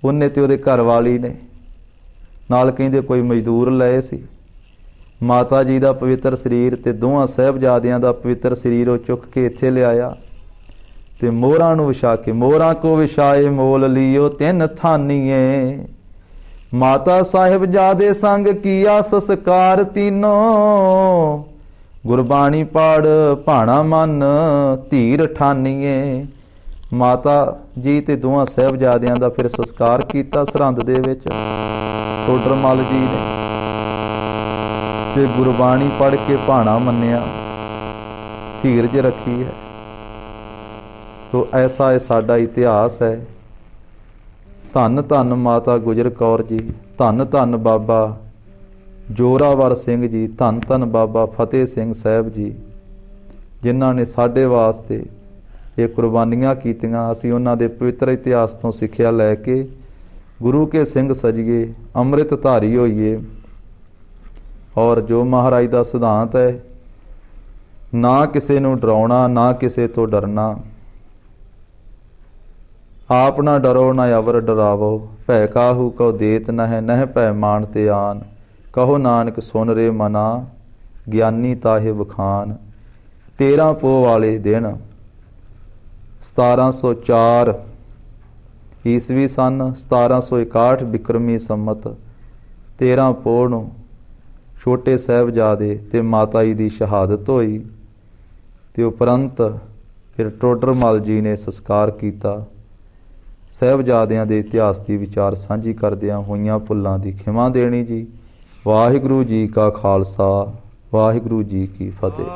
B: उन्हें तो घर वाली ने नाल कहिंदे कोई मजदूर लए सी। माता जी का पवित्र शरीर ते दोवां साहिबजादियां दा पवित्र शरीर चुक के इत्थे लियाया ते मोहरां नूं विछा के मोहरां को विछाए मोल लियो तिन थानीए। माता साहिबजादे संग किया संस्कार तीनों, गुरबाणी पढ़ भाणा मन धीर ठानीए। माता जी ते दोवां साहिबजादियां दा फिर संस्कार किया सरहंद दे विच टोडर मल जी ने, ते गुरबाणी पढ़ के भाणा मन्निया, धीरज रखी है। तो ऐसा है साडा इतिहास है। धन धन माता गुजर कौर जी, धन धन बाबा जोरावर सिंह जी, धन धन बाबा फतेह सिंह साहब जी, जिन्हां ने साडे वास्ते ये कुर्बानियां कीतियां। असीं उन्हां दे पवित्र इतिहास तो सिੱਖਿਆ लै के गुरु के सिंह सजिए, अमृत धारी होइए। और जो महाराज का सिद्धांत है, ना किसी नूं डराउणा ना किसी तो डरना। आप ना डरो ना अवर डरावो, भै काहू को देत नह भै मान ते आन। कहो नानक सुन रे मना, ज्ञानी ताहे बखान। 13 पो वाले दिन 1704 ईसवी सन 1761 बिक्रमी संमत 13 पोह नूं छोटे साहिबजादे ते माता जी की शहादत होई। ते उपरंत फिर टोडर मल जी ने संस्कार किया। साहिबजादियां दे इतिहास की विचार साझी करदियां होइयां भुल्लां दी खिमा देनी जी। वाहिगुरू जी का खालसा, वाहिगुरू जी की फतेह।